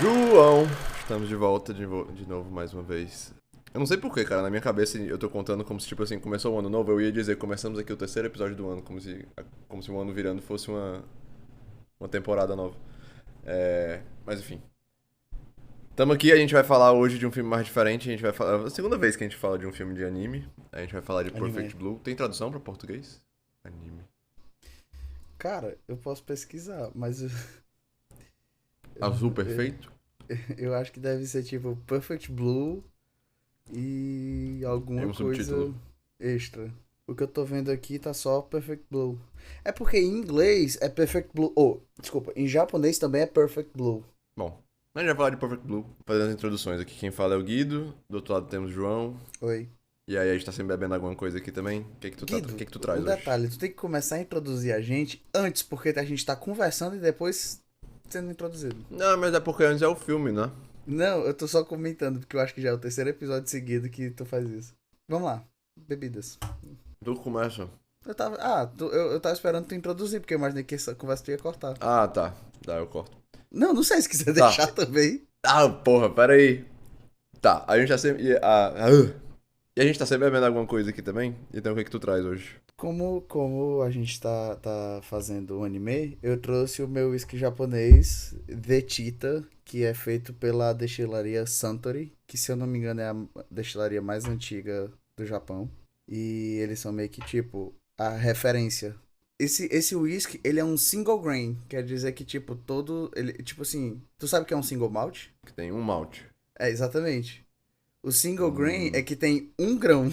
João! Estamos de volta de novo mais uma vez. Eu não sei porquê, cara, na minha cabeça eu tô contando como se, tipo assim, começou o ano novo, eu ia dizer, começamos aqui o terceiro episódio do ano, como se o ano virando fosse uma temporada nova. Mas enfim. Tamo aqui, a gente vai falar hoje de um filme mais diferente, a gente vai falar... É a segunda vez que a gente fala de um filme de anime, a gente vai falar de Anime. Perfect Blue. Tem tradução pra português? Anime. Cara, eu posso pesquisar, mas Azul eu, perfeito? eu acho que deve ser tipo Perfect Blue e E alguma um coisa subtítulo. extra. O que eu tô vendo aqui tá só Perfect Blue. É porque em inglês é Perfect Blue. Oh, desculpa, em japonês também é Perfect Blue. Bom, a gente vai falar de Perfect Blue, fazendo as introduções aqui. Quem fala é o Guido, do outro lado temos o João. Oi. E aí a gente tá sempre bebendo alguma coisa aqui também. O Guido, que que tu um traz hoje? detalhe, tu tem que começar a introduzir a gente antes, porque a gente tá conversando e depois sendo introduzido. Não, mas é porque antes é o filme, né? Não, eu tô só comentando, porque eu acho que já é o terceiro episódio seguido que tu faz isso. Vamos lá. Bebidas. Tu começa. Eu tava esperando tu introduzir, porque eu imaginei que essa conversa tu ia cortar. Ah, tá. Tá, eu corto. Não, não sei se quiser Tá. deixar também. Ah, porra, pera aí. Tá, a gente tá sempre. E a gente tá sempre bebendo alguma coisa aqui também? Então o que que tu traz hoje? Como a gente tá fazendo o anime, eu trouxe o meu whisky japonês, Vetita, que é feito pela destilaria Suntory, que se eu não me engano é a destilaria mais antiga do Japão. E eles são meio que tipo a referência. Esse whisky, ele é um single grain, quer dizer que tipo todo, ele tipo assim, tu sabe o que é um single malt? Que tem um malte. É, exatamente. O single grain é Hum. que tem um grão.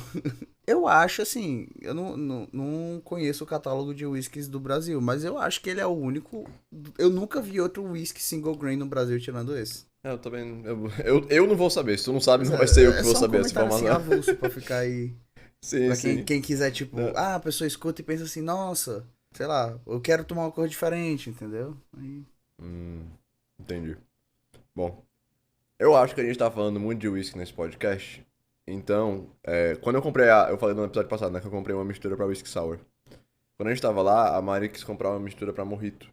Eu acho assim, eu não conheço o catálogo de whiskies do Brasil, mas eu acho que ele é o único. Eu nunca vi outro whisky single grain no Brasil tirando esse. Eu também. Eu não vou saber. Se tu não sabe, Pois não vai ser eu é, que é vou só um saber essa comentário assim informação. avulso pra ficar aí. Sim, Pra sim. quem quiser, tipo, Não. a pessoa escuta e pensa assim, nossa, sei lá, eu quero tomar uma cor diferente, entendeu? Aí... Hum, entendi. Bom, eu acho que a gente tá falando muito de whisky nesse podcast. Então, quando eu comprei eu falei no episódio passado, né, que eu comprei uma mistura pra whisky sour. Quando a gente tava lá, a Mari quis comprar uma mistura pra mojito,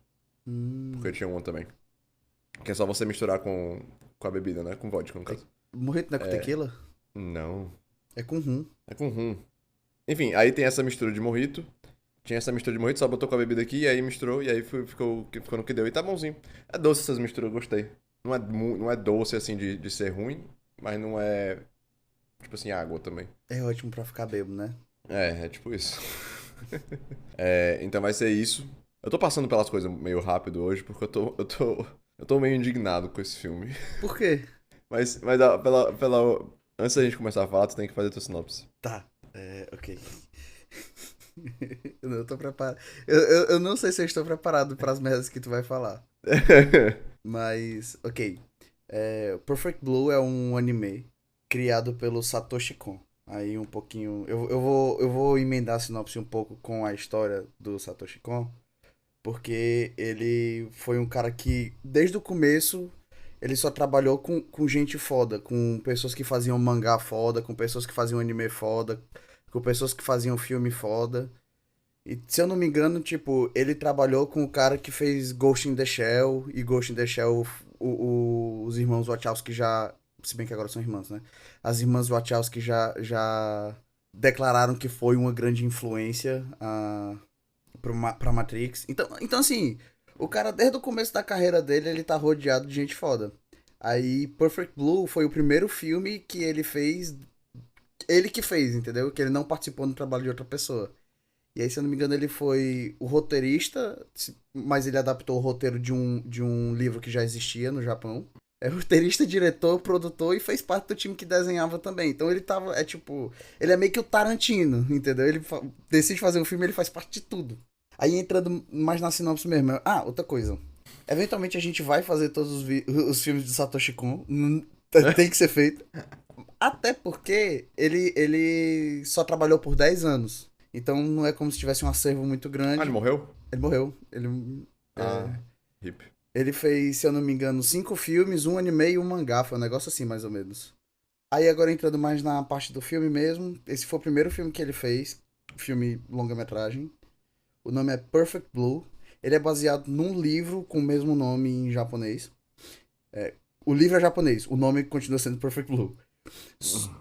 porque Hum. tinha uma também. Que é só você misturar com a bebida, né? Com vodka, no É, caso. morrito não é com tequila? Não, É com rum. é com rum. Enfim, aí tem essa mistura de mojito. Tinha essa mistura de mojito, só botou com a bebida aqui, e aí misturou, e aí ficou no que deu. E tá bonzinho. É doce essas misturas, eu gostei. Não é doce, assim, de ser ruim, mas não é, tipo assim, água também. É ótimo pra ficar bêbado, né? É tipo isso. Então vai ser isso. Eu tô passando pelas coisas meio rápido hoje, porque eu tô meio indignado com esse filme. Por quê? Mas antes da gente começar a falar, tu tem que fazer a tua sinopse. Tá, ok. Eu não tô preparado. Eu não sei se eu estou preparado para as merdas que tu vai falar. Mas, ok. Perfect Blue é um anime criado pelo Satoshi Kon. Aí um pouquinho. Eu vou emendar a sinopse um pouco com a história do Satoshi Kon. Porque ele foi um cara que, desde o começo, ele só trabalhou com gente foda. Com pessoas que faziam mangá foda, com pessoas que faziam anime foda, com pessoas que faziam filme foda. E se eu não me engano, tipo, ele trabalhou com o cara que fez Ghost in the Shell e Ghost in the Shell, os irmãos Wachowski já. Se bem que agora são irmãs, né? As irmãs Wachowski já declararam que foi uma grande influência pra Matrix. Então, assim, o cara, desde o começo da carreira dele, ele tá rodeado de gente foda. Aí, Perfect Blue foi o primeiro filme que ele fez. Ele que fez, entendeu? Que ele não participou no trabalho de outra pessoa. E aí, se eu não me engano, ele foi o roteirista, mas ele adaptou o roteiro de um livro que já existia no Japão. É roteirista, diretor, produtor e fez parte do time que desenhava também. Então ele tava, tipo, ele é meio que o Tarantino, entendeu? Ele decide fazer um filme, ele faz parte de tudo. Aí entrando mais na sinopse mesmo. Outra coisa. Eventualmente a gente vai fazer todos os filmes de Satoshi Kon. Tem que ser feito. Até porque ele só trabalhou por 10 anos. Então não é como se tivesse um acervo muito Ah, ele grande. morreu? Ele morreu. É, Ah, hip. ele fez, se eu não me engano, 5 filmes, um anime e um mangá. Foi um negócio assim, mais ou menos. Aí agora entrando mais na parte do filme mesmo. Esse foi o primeiro filme que ele fez. Filme longa-metragem. O nome é Perfect Blue. Ele é baseado num livro com o mesmo nome em japonês. O livro é japonês, o nome continua sendo Perfect Blue.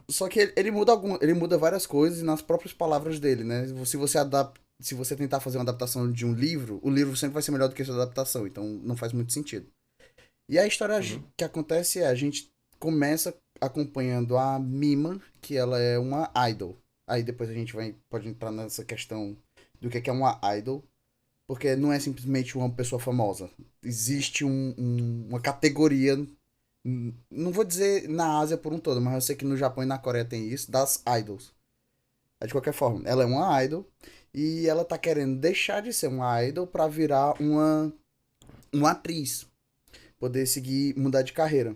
Só que ele muda várias coisas nas próprias palavras dele, né? Se você tentar fazer uma adaptação de um livro, o livro sempre vai ser melhor do que a sua adaptação, então não faz muito sentido. E a história Uhum. que acontece é, a gente começa acompanhando a Mima, que ela é uma idol. Aí depois a gente pode entrar nessa questão do que é uma idol, porque não é simplesmente uma pessoa famosa. Existe uma categoria, não vou dizer na Ásia por um todo, mas eu sei que no Japão e na Coreia tem isso, das idols. De qualquer forma, ela é uma idol e ela tá querendo deixar de ser uma idol pra virar uma atriz, poder seguir, mudar de carreira.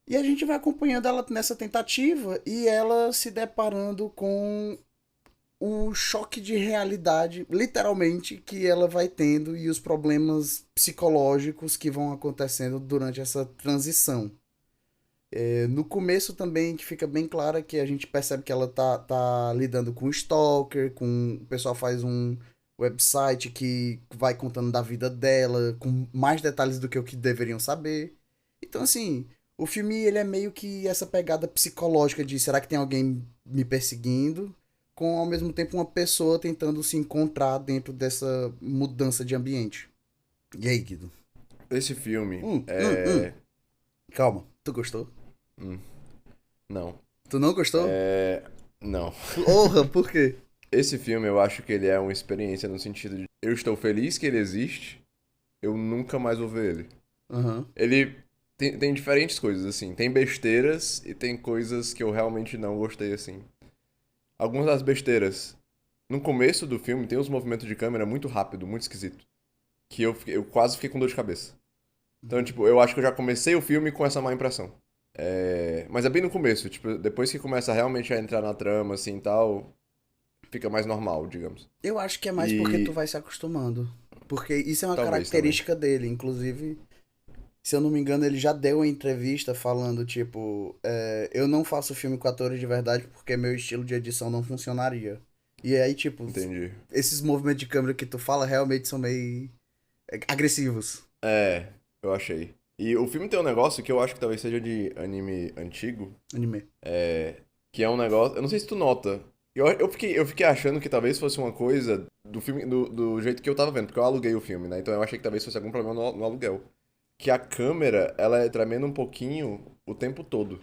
E a gente vai acompanhando ela nessa tentativa e ela se deparando com o choque de realidade, literalmente, que ela vai tendo e os problemas psicológicos que vão acontecendo durante essa transição. No começo também que fica bem clara que a gente percebe que ela tá lidando com stalker, com o pessoal faz um website que vai contando da vida dela, com mais detalhes do que o que deveriam saber. Então assim, o filme ele é meio que essa pegada psicológica de será que tem alguém me perseguindo, com ao mesmo tempo uma pessoa tentando se encontrar dentro dessa mudança de ambiente. E aí, Guido? Esse filme Hum, hum, hum. é. Calma, tu gostou? Hum, não. Tu não gostou? É. Não. Porra, por quê? Esse filme eu acho que ele é uma experiência no sentido de eu estou feliz que ele existe, eu nunca mais vou ver ele. Aham. Ele tem diferentes coisas, assim. Tem besteiras e tem coisas que eu realmente não gostei, assim. Algumas das besteiras. No começo do filme tem uns movimentos de câmera muito rápido, muito esquisito. Que eu quase fiquei com dor de cabeça. Então, tipo, eu acho que eu já comecei o filme com essa má impressão. Mas é bem no começo, tipo, depois que começa realmente a entrar na trama, assim, e tal, fica mais normal, digamos. Eu acho que é mais porque tu E vai se acostumando. Porque isso é uma talvez também. característica dele. Inclusive, se eu não me engano, ele já deu uma entrevista falando, tipo, eu não faço filme com atores de verdade porque meu estilo de edição não funcionaria. E aí, tipo, Entendi. esses movimentos de câmera que tu fala realmente são meio agressivos. É, eu achei. E o filme tem um negócio que eu acho que talvez seja de anime antigo, Anime. que é um negócio. Eu não sei se tu nota. Eu fiquei achando que talvez fosse uma coisa do filme, do jeito que eu tava vendo, porque eu aluguei o filme, né? Então eu achei que talvez fosse algum problema no aluguel. Que a câmera, ela é tremendo um pouquinho o tempo todo.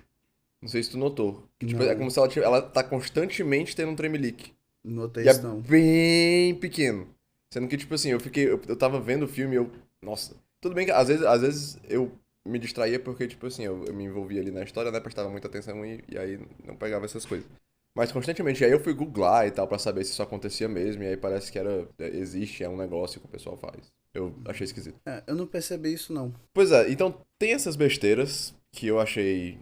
Não sei se tu notou. Que, tipo, é Não, como se ela tá constantemente tendo um tremelique. notei E é isso não. bem pequeno. Sendo que, tipo assim, eu tava vendo o filme e eu. Nossa. Tudo bem que às vezes eu me distraía porque, tipo assim, eu me envolvia ali na história, né? Prestava muita atenção e aí não pegava essas coisas. Mas constantemente, aí eu fui googlar e tal pra saber se isso acontecia mesmo, e aí parece que existe, é um negócio que o pessoal faz. Eu achei esquisito. Eu não percebi isso não. Pois é, então tem essas besteiras que eu achei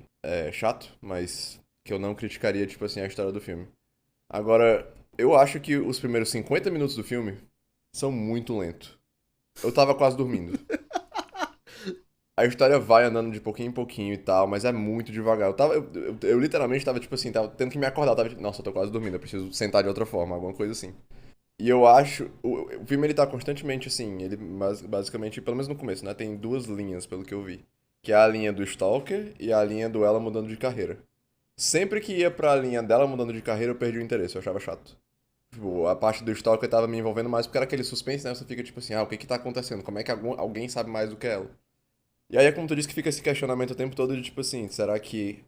chato, mas que eu não criticaria, tipo assim, a história do filme. Agora, eu acho que os primeiros 50 minutos do filme são muito lentos. Eu tava quase dormindo. A história vai andando de pouquinho em pouquinho e tal, mas é muito devagar. Eu literalmente tava, tipo assim, tava tendo que me acordar. Tava, tipo, nossa, eu tô quase dormindo, eu preciso sentar de outra forma, alguma coisa assim. E eu acho. O filme ele tá constantemente assim, ele basicamente, pelo menos no começo, né? Tem duas linhas, pelo que eu vi. Que é a linha do Stalker e a linha do ela mudando de carreira. Sempre que ia pra linha dela mudando de carreira, eu perdi o interesse, eu achava chato. Tipo, a parte do Stalker tava me envolvendo mais porque era aquele suspense, né? Você fica tipo assim, o que que tá acontecendo? Como é que alguém sabe mais do que ela? E aí é como tu disse que fica esse questionamento o tempo todo de tipo assim, será que.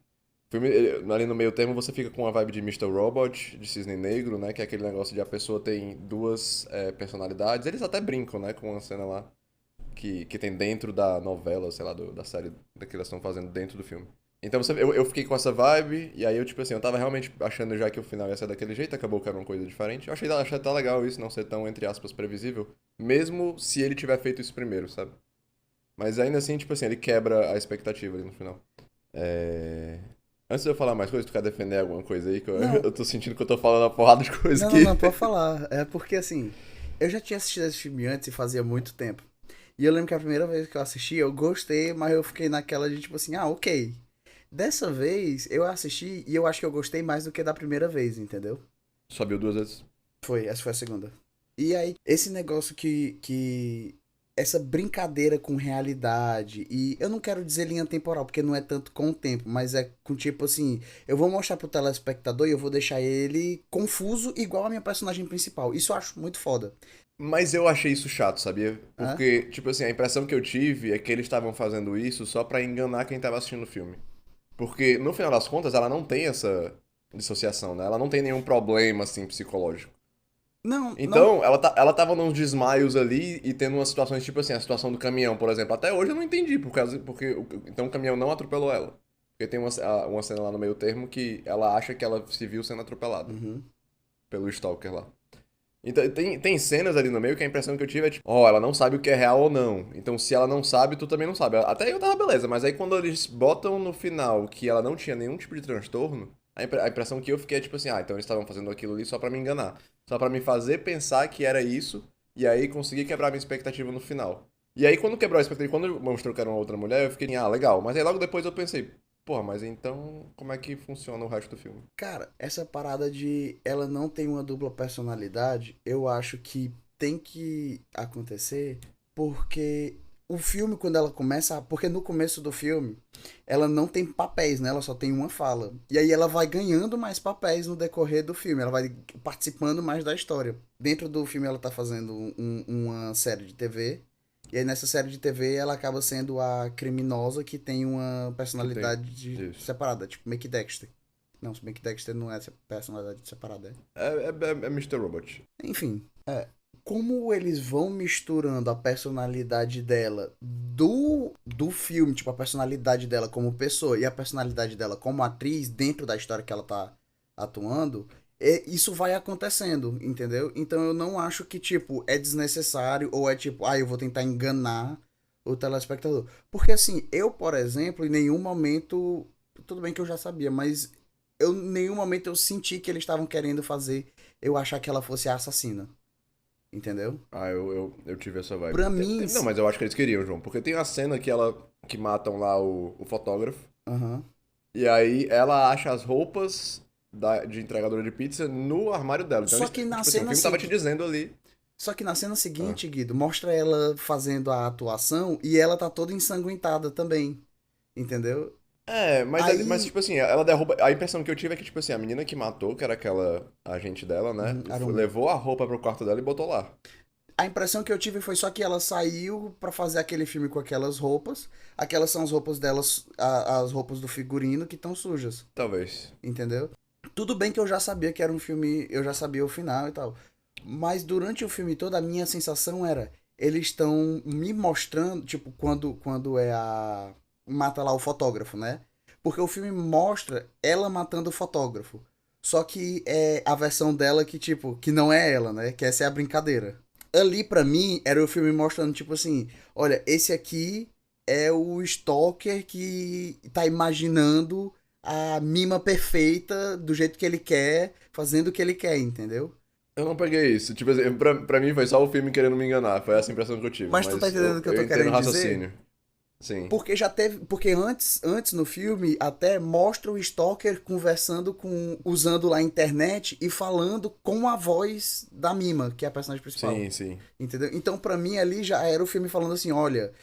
Ali no meio termo você fica com a vibe de Mr. Robot, de Cisne Negro, né? Que é aquele negócio de a pessoa tem duas personalidades. Eles até brincam, né? Com uma cena lá que tem dentro da novela, sei lá, da série que elas estão fazendo dentro do filme. Então eu fiquei com essa vibe, e aí eu, tipo assim, eu tava realmente achando já que o final ia ser daquele jeito, acabou que era uma coisa diferente. Eu achei até legal isso, não ser tão, entre aspas, previsível, mesmo se ele tiver feito isso primeiro, sabe? Mas ainda assim, tipo assim, ele quebra a expectativa ali no final. É... Antes de eu falar mais coisas, tu quer defender alguma coisa aí? Que eu, Não, eu tô sentindo que eu tô falando uma porrada de coisa não, não, aqui. não, pode falar. É porque assim, eu já tinha assistido esse filme antes e fazia muito tempo. E eu lembro que a primeira vez que eu assisti, eu gostei, mas eu fiquei naquela de tipo assim, ok. Dessa vez eu assisti e eu acho que eu gostei mais do que da primeira vez, entendeu? Só viu duas vezes. Essa foi a segunda. E aí, esse negócio que essa brincadeira com realidade, e eu não quero dizer linha temporal, porque não é tanto com o tempo, mas é com tipo assim, eu vou mostrar pro telespectador e eu vou deixar ele confuso igual a minha personagem principal. Isso eu acho muito foda. Mas eu achei isso chato, sabia? Hã? Porque, tipo assim, a impressão que eu tive é que eles estavam fazendo isso só pra enganar quem tava assistindo o filme. Porque, no final das contas, ela não tem essa dissociação, né? Ela não tem nenhum problema, assim, psicológico. Não, não. Então, ela tava nos desmaios ali e tendo umas situações, tipo assim, a situação do caminhão, por exemplo. Até hoje eu não entendi, então o caminhão não atropelou ela. Porque tem uma cena lá no meio termo que ela acha que ela se viu sendo atropelada Uhum. pelo Stalker lá. Então, tem cenas ali no meio que a impressão que eu tive é tipo, ó, ela não sabe o que é real ou não. Então, se ela não sabe, tu também não sabe. Até aí eu tava beleza, mas aí quando eles botam no final que ela não tinha nenhum tipo de transtorno, a impressão que eu fiquei é tipo assim, ah, então eles estavam fazendo aquilo ali só pra me enganar. Só pra me fazer pensar que era isso, e aí conseguir quebrar minha expectativa no final. E aí quando quebrou a expectativa, quando mostrou que era uma outra mulher, eu fiquei, ah, legal. Mas aí logo depois eu pensei, pô, mas então como é que funciona o resto do filme? Cara, essa parada de ela não tem uma dupla personalidade, eu acho que tem que acontecer porque o filme, quando ela começa. Porque no começo do filme, ela não tem papéis, né? Ela só tem uma fala. E aí ela vai ganhando mais papéis no decorrer do filme, ela vai participando mais da história. Dentro do filme, ela tá fazendo uma série de TV. E aí nessa série de TV ela acaba sendo a criminosa que tem uma Que tem. personalidade Isso. separada, tipo Mickey Dexter. Não, se bem que Dexter não é personalidade separada, É Mr. Robot. enfim, como eles vão misturando a personalidade dela do filme, tipo, a personalidade dela como pessoa e a personalidade dela como atriz dentro da história que ela tá atuando, isso vai acontecendo, entendeu? Então eu não acho que, tipo, é desnecessário ou é tipo, eu vou tentar enganar o telespectador. Porque assim, eu, por exemplo, em nenhum momento. Tudo bem que eu já sabia, mas em nenhum momento eu senti que eles estavam querendo fazer eu achar que ela fosse a assassina. Entendeu? Ah, eu tive essa vibe. Pra mim. Não, mas eu acho que eles queriam, João. Porque tem a cena que matam lá o fotógrafo. Aham. E aí ela acha as roupas de entregadora de pizza no armário dela. Então, Só que na tipo assim, o cena filme tava te seguinte. dizendo ali. Só que na cena Ah. seguinte, Guido, mostra ela fazendo a atuação e ela tá toda ensanguentada também. Entendeu? Mas Aí. tipo assim, ela derruba. A impressão que eu tive é que, tipo assim, a menina que matou, que era aquela agente dela, né? Aruma. Levou a roupa pro quarto dela e botou lá. A impressão que eu tive foi só que ela saiu pra fazer aquele filme com aquelas roupas. Aquelas são as roupas delas, as roupas do figurino que estão sujas. Talvez. Entendeu? Tudo bem que eu já sabia que era um filme, eu já sabia o final e tal. Mas durante o filme todo, a minha sensação era, eles estão me mostrando, tipo, quando é a. Mata lá o fotógrafo, né? Porque o filme mostra ela matando o fotógrafo. Só que é a versão dela que, tipo, que não é ela, né? Que essa é a brincadeira. Ali, pra mim, era o filme mostrando, tipo assim, olha, esse aqui é o stalker que tá imaginando a mima perfeita do jeito que ele quer, fazendo o que ele quer, entendeu? Eu não peguei isso. Tipo assim, pra mim foi só o filme querendo me enganar. Foi essa a impressão que eu tive. Mas tu tá Mas entendendo o que eu eu tô entendo o querendo dizer? raciocínio. Sim. Porque já teve. Porque antes no filme até mostra o Stalker conversando com. Usando lá a internet e falando com a voz da Mima, que é a personagem principal. Sim, sim. Entendeu? Então, pra mim, ali já era o filme falando assim: olha,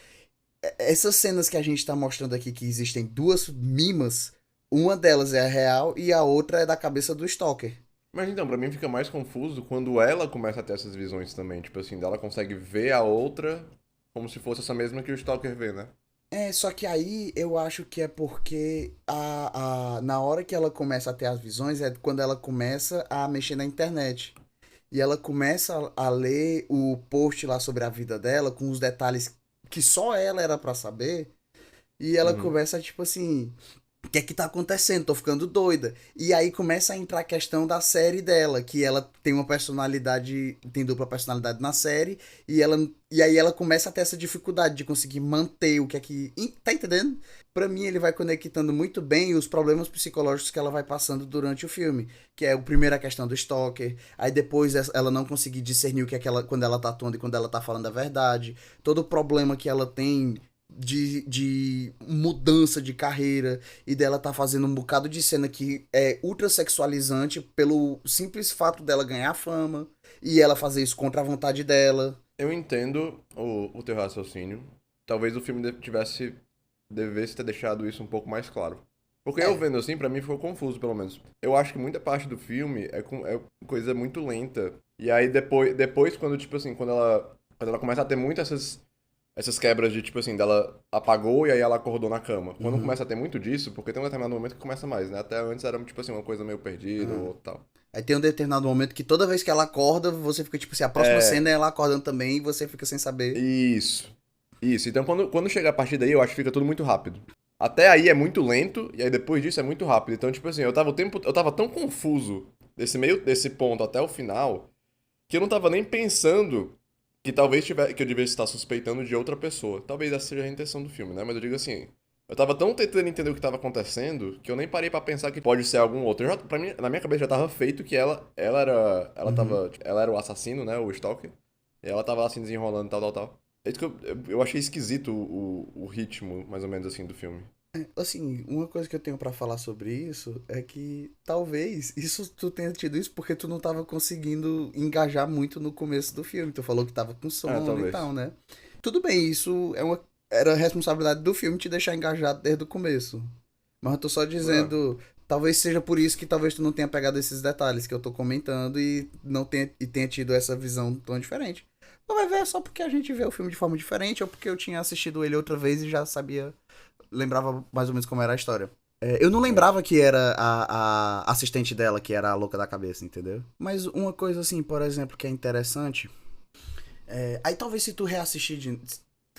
essas cenas que a gente tá mostrando aqui, que existem duas mimas, uma delas é a real e a outra é da cabeça do Stalker. Mas então, pra mim fica mais confuso quando ela começa a ter essas visões também. Tipo assim, ela consegue ver a outra como se fosse essa mesma que o Stalker vê, né? Só que aí eu acho que é porque na hora que ela começa a ter as visões é quando ela começa a mexer na internet. E ela começa a ler o post lá sobre a vida dela, com os detalhes que só ela era pra saber. E ela Uhum. começa, tipo assim, o que é que tá acontecendo? Tô ficando doida. E aí começa a entrar a questão da série dela, que ela tem uma personalidade, tem dupla personalidade na série, e aí ela começa a ter essa dificuldade de conseguir manter o que é que. Tá entendendo? Pra mim, ele vai conectando muito bem os problemas psicológicos que ela vai passando durante o filme. Que é o primeiro a questão do stalker, aí depois ela não conseguir discernir o que é que ela, quando ela tá atuando e quando ela tá falando a verdade. Todo o problema que ela tem de mudança de carreira e dela tá fazendo um bocado de cena que é ultra sexualizante pelo simples fato dela ganhar fama e ela fazer isso contra a vontade dela, Eu entendo o teu raciocínio. Talvez o filme devesse ter deixado isso um pouco mais claro. Porque eu É. vendo assim, pra mim ficou confuso, pelo menos. Eu acho que muita parte do filme é coisa muito lenta. E aí depois quando, tipo assim, quando ela começa a ter muito essas quebras de, tipo assim, dela apagou e aí ela acordou na cama. Quando Uhum. começa a ter muito disso, porque tem um determinado momento que começa mais, né? Até antes era, tipo assim, uma coisa meio perdida Ah. ou tal. Aí tem um determinado momento que toda vez que ela acorda, você fica tipo assim, a próxima cena É, é ela acordando também e você fica sem saber. isso. Isso. Então quando chega a partir daí, eu acho que fica tudo muito rápido. Até aí é muito lento, e aí depois disso é muito rápido. Então, tipo assim, eu tava tão confuso desse ponto até o final, que eu não tava nem pensando que que eu devesse estar suspeitando de outra pessoa. Talvez essa seja a intenção do filme, né? Mas eu digo assim, eu tava tão tentando entender o que tava acontecendo que eu nem parei pra pensar que pode ser algum outro. Pra mim, na minha cabeça já tava feito que Uhum. ela era o assassino, né? O Stalker. E ela tava assim desenrolando, tal, tal, tal. É isso que eu achei esquisito o ritmo, mais ou menos assim, do filme. Assim, uma coisa que eu tenho pra falar sobre isso é que talvez isso tu tenha tido isso porque tu não tava conseguindo engajar muito no começo do filme. Tu falou que tava com Ah, sono e tal, talvez. né? Tudo bem, isso era responsabilidade do filme te deixar engajado desde o começo. Mas eu tô só Ah, dizendo, talvez seja por isso que talvez tu não tenha pegado esses detalhes que eu tô comentando e não tenha tido essa visão tão diferente. Ou vai ver é só porque a gente vê o filme de forma diferente ou porque eu tinha assistido ele outra vez e já sabia, lembrava mais ou menos como era a história. É, eu não é. lembrava que era a assistente dela que era a louca da cabeça, entendeu? Mas uma coisa assim, por exemplo, que é interessante, aí talvez se tu reassistir de.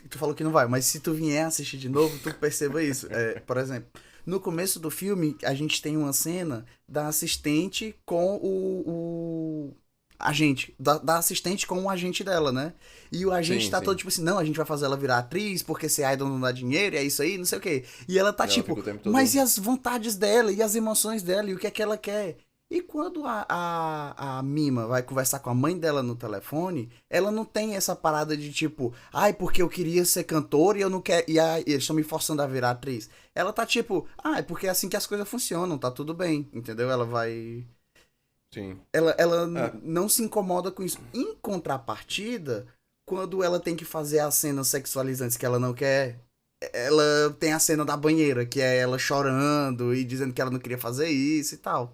Tu falou que não vai, mas se tu vier assistir de novo, tu perceba isso. É, por exemplo, no começo do filme, a gente tem uma cena da assistente com o agente. Da assistente com o agente dela, né? E o agente Sim, tá todo sim. tipo assim: não, a gente vai fazer ela virar atriz, porque ser idol não dá dinheiro, e é isso aí, não sei o quê. E ela tá Ela tipo: fica o tempo mas todo. e as vontades dela, e as emoções dela, e o que é que ela quer? E quando a Mima vai conversar com a mãe dela no telefone, ela não tem essa parada de tipo, ai, porque eu queria ser cantora e eu não quero. E eles estão me forçando a virar atriz. Ela tá tipo, ah, é porque é assim que as coisas funcionam, tá tudo bem, entendeu? Ela vai. Sim. Ela É. não se incomoda com isso. Em contrapartida, quando ela tem que fazer as cenas sexualizantes que ela não quer, ela tem a cena da banheira, que é ela chorando e dizendo que ela não queria fazer isso e tal.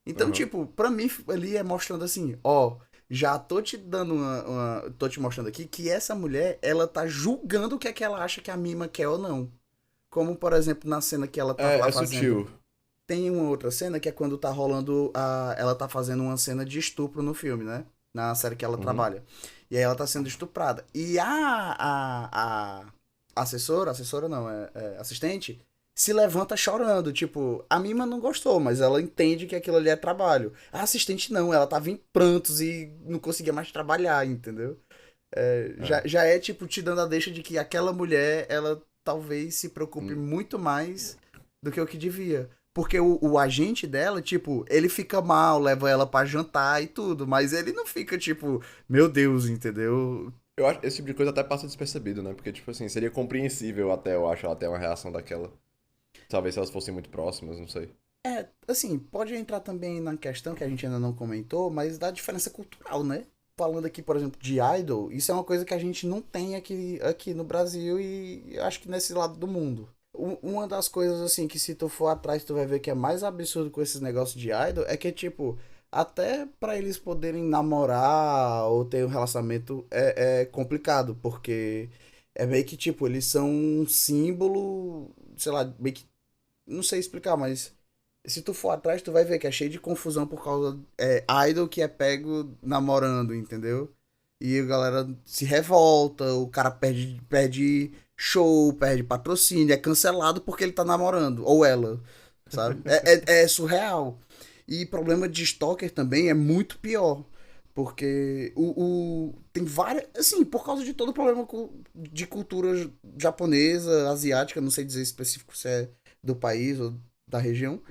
Então, Aham. tipo, pra mim ali é mostrando assim, ó, já tô te dando tô te mostrando aqui que essa mulher, ela tá julgando o que é que ela acha que a Mima quer ou não. Como, por exemplo, na cena que ela tá lá É fazendo. sutil. Tem uma outra cena que é quando tá rolando ela tá fazendo uma cena de estupro no filme, né? Na série que ela Uhum. trabalha. E aí ela tá sendo estuprada. E a assessora não, assistente, se levanta chorando. Tipo, a Mima não gostou, mas ela entende que aquilo ali é trabalho. A assistente não, ela tava em prantos e não conseguia mais trabalhar, entendeu? É. Já é tipo te dando a deixa de que aquela mulher, ela talvez se preocupe Hum, muito mais do que o que devia. Porque o agente dela, tipo, ele fica mal, leva ela pra jantar e tudo, mas ele não fica tipo, meu Deus, entendeu? Eu acho que esse tipo de coisa até passa despercebido, né? Porque, tipo assim, seria compreensível até, eu acho, ela ter uma reação daquela. Talvez se elas fossem muito próximas, não sei. É, assim, pode entrar também na questão que a gente ainda não comentou, mas da diferença cultural, né? Falando aqui, por exemplo, de idol, isso é uma coisa que a gente não tem aqui no Brasil e acho que nesse lado do mundo. Uma das coisas, assim, que se tu for atrás, tu vai ver que é mais absurdo com esses negócios de idol é que, tipo, até pra eles poderem namorar ou ter um relacionamento é complicado, porque é meio que, tipo, eles são um símbolo, sei lá, meio que, não sei explicar, mas se tu for atrás, tu vai ver que é cheio de confusão por causa idol que é pego namorando, entendeu? E a galera se revolta, o cara perde show, perde patrocínio, é cancelado porque ele tá namorando, ou ela, sabe? É surreal. E problema de stalker também é muito pior. Porque tem várias. Assim, por causa de todo o problema de cultura japonesa, asiática, não sei dizer específico se é do país ou da região.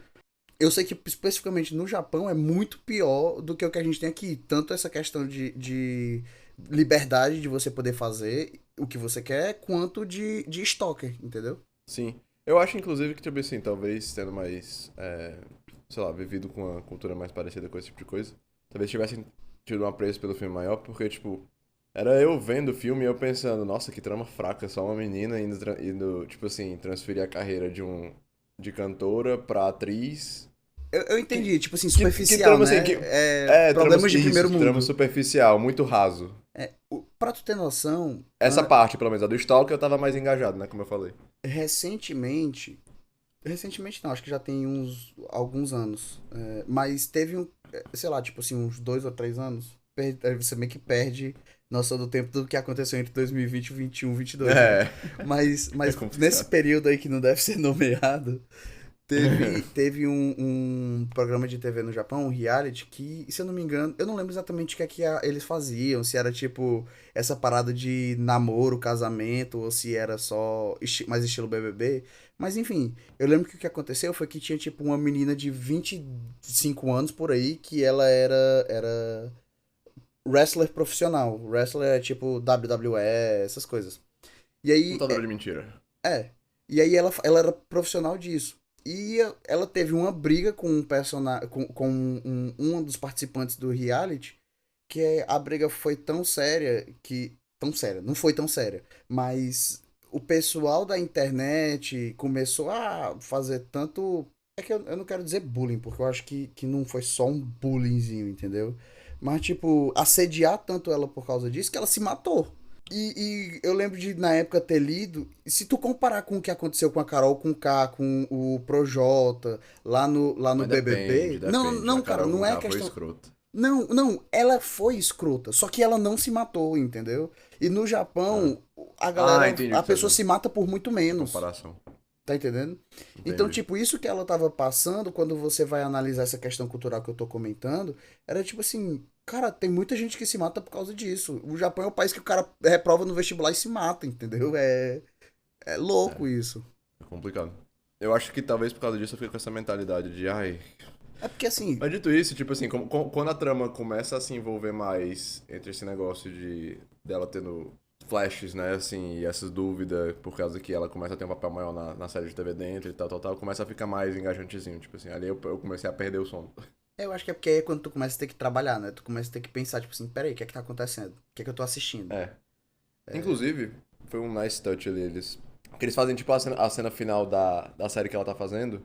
Eu sei que especificamente no Japão é muito pior do que o que a gente tem aqui. Tanto essa questão de liberdade de você poder fazer o que você quer, quanto de stalker, entendeu? Sim. Eu acho, inclusive, que, tipo assim, talvez tendo mais, sei lá, vivido com uma cultura mais parecida com esse tipo de coisa, talvez tivessem tido um apreço pelo filme maior, porque, tipo, Era eu vendo o filme e eu pensando, nossa, que trama fraca, só uma menina indo tipo assim, transferir a carreira de cantora pra atriz. Eu Que, entendi, tipo assim, que superficial, trama assim, né? que... É, É, trama, problemas de primeiro isso, trama mundo. superficial, muito raso. Pra tu ter noção, Essa parte, pelo menos, a do Stalker eu tava mais engajado, né, como eu falei. recentemente. Recentemente não, acho que já tem alguns anos. Mas teve sei lá, tipo assim, uns 2 ou 3 anos. Aí você meio que perde noção do tempo do que aconteceu entre 2020, 2021, 22, né? É, Mas, é mas nesse complicado. período aí que não deve ser nomeado, teve um programa de TV no Japão, um reality, que, se eu não me engano, eu não lembro exatamente o que é que eles faziam, se era tipo essa parada de namoro, casamento, ou se era só mais estilo BBB. Mas enfim, eu lembro que o que aconteceu foi que tinha tipo uma menina de 25 anos por aí, que ela era wrestler profissional. Wrestler é tipo WWE, essas coisas. E aí, Lutadora de mentira. é. E aí ela era profissional disso. E ela teve uma briga com um personagem, com um dos participantes do reality, que a briga foi tão séria que. Tão séria, não foi tão séria. Mas o pessoal da internet começou a fazer tanto. É que eu não quero dizer bullying, porque eu acho que não foi só um bullyingzinho, entendeu? Mas, tipo, assediar tanto ela por causa disso que ela se matou. E eu lembro de, na época, ter lido. E se tu comparar com o que aconteceu com a Carol com K, com o Projota, lá no Mas depende, BBB. Não, depende. A não, cara, Carol não com é K foi questão. escrota. Não, não, ela foi escrota, só que ela não se matou, entendeu? E no Ah, Japão, a ah, galera, entendi o a que você tá pessoa dizendo. se mata por muito A menos. comparação. Tá entendendo? Então, Entendi. tipo, isso que ela tava passando, quando você vai analisar essa questão cultural que eu tô comentando, era tipo assim, cara, tem muita gente que se mata por causa disso. O Japão é o país que o cara reprova no vestibular e se mata, entendeu? É É, louco isso. é complicado. Eu acho que talvez por causa disso eu fique com essa mentalidade de, ai. É porque assim, Mas dito isso, tipo assim, quando a trama começa a se envolver mais entre esse negócio de dela tendo flashes, né, assim, e essas dúvidas, por causa que ela começa a ter um papel maior na série de TV dentro e tal, começa a ficar mais engajantezinho, tipo assim, ali eu comecei a perder o sono. eu acho que é porque aí é quando tu começa a ter que trabalhar, né? Tu começa a ter que pensar, tipo assim, peraí, o que é que tá acontecendo? O que é que eu tô assistindo? É. Inclusive, foi um nice touch ali, que eles fazem tipo a cena final da série que ela tá fazendo,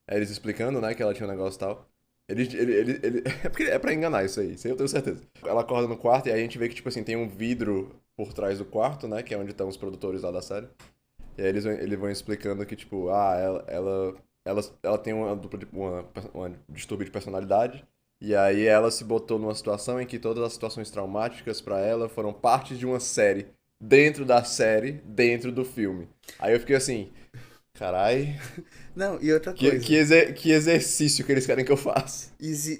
é eles explicando, né, que ela tinha um negócio e tal. É porque é pra enganar isso aí eu tenho certeza. Ela acorda no quarto e aí a gente vê que, tipo assim, tem um vidro por trás do quarto, né, que é onde estão os produtores lá da série. E aí eles vão explicando que, tipo, ela tem uma distúrbio de personalidade. E aí ela se botou numa situação em que todas as situações traumáticas pra ela foram parte de uma série, dentro da série, dentro do filme. Aí eu fiquei assim, carai, Não, e outra que coisa. exercício que eles querem que eu faça.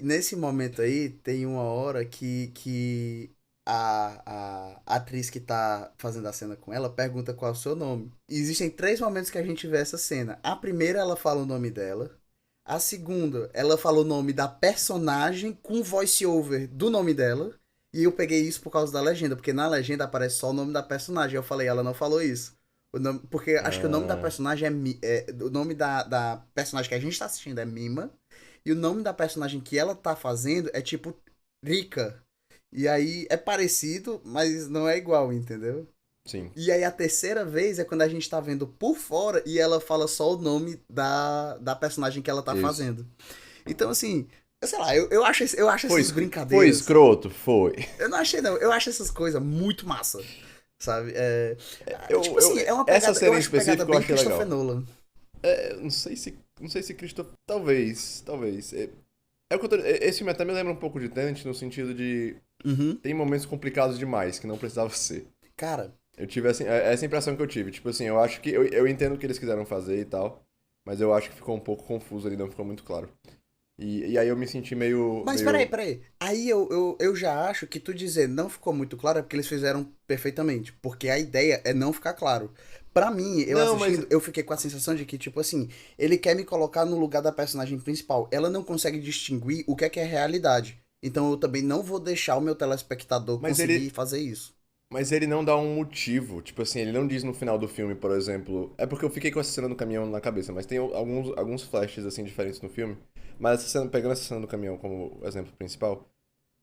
Nesse momento aí, tem uma hora que a atriz que tá fazendo a cena com ela pergunta qual é o seu nome. E existem 3 momentos que a gente vê essa cena. A primeira, ela fala o nome dela. A segunda, ela fala o nome da personagem com voice-over do nome dela. E eu peguei isso por causa da legenda, porque na legenda aparece só o nome da personagem. Eu falei, ela não falou isso. Porque acho que o nome da Ah, personagem o nome da personagem que a gente tá assistindo é Mima. E o nome da personagem que ela tá fazendo é tipo Rika. E aí é parecido, mas não é igual, entendeu? sim, E aí a terceira vez é quando a gente tá vendo por fora e ela fala só o nome da personagem que ela tá isso. fazendo. Então, assim, sei lá, eu acho Foi, essas foi brincadeiras. escroto? Foi. Eu não achei, não. Eu acho essas coisas muito massa. Sabe? Tipo assim, é uma Essa pegada. Eu cena em acho pegada específico eu bem achei Christopher legal. Nolan. Não sei se Cristo. Talvez. É o que esse filme até me lembra um pouco de Tenet, no sentido de. Uhum. Tem momentos complicados demais que não precisava ser. Cara, Eu tive essa impressão que eu tive. Tipo assim, eu acho que. Eu entendo o que eles quiseram fazer e tal. Mas eu acho que ficou um pouco confuso ali, não ficou muito claro. E aí eu me senti meio. mas peraí, meio. peraí. Aí eu já acho que tu dizer não ficou muito claro é porque eles fizeram perfeitamente. Porque a ideia é não ficar claro. Pra mim, eu Não, mas. assistindo, eu fiquei com a sensação de que, tipo assim, ele quer me colocar no lugar da personagem principal. Ela não consegue distinguir o que é realidade. Então eu também não vou deixar o meu telespectador Mas conseguir ele. fazer isso. Mas ele não dá um motivo. Tipo assim, ele não diz no final do filme, por exemplo. É porque eu fiquei com essa cena do caminhão na cabeça, mas tem alguns flashes assim diferentes no filme. Mas pegando essa cena do caminhão como exemplo principal,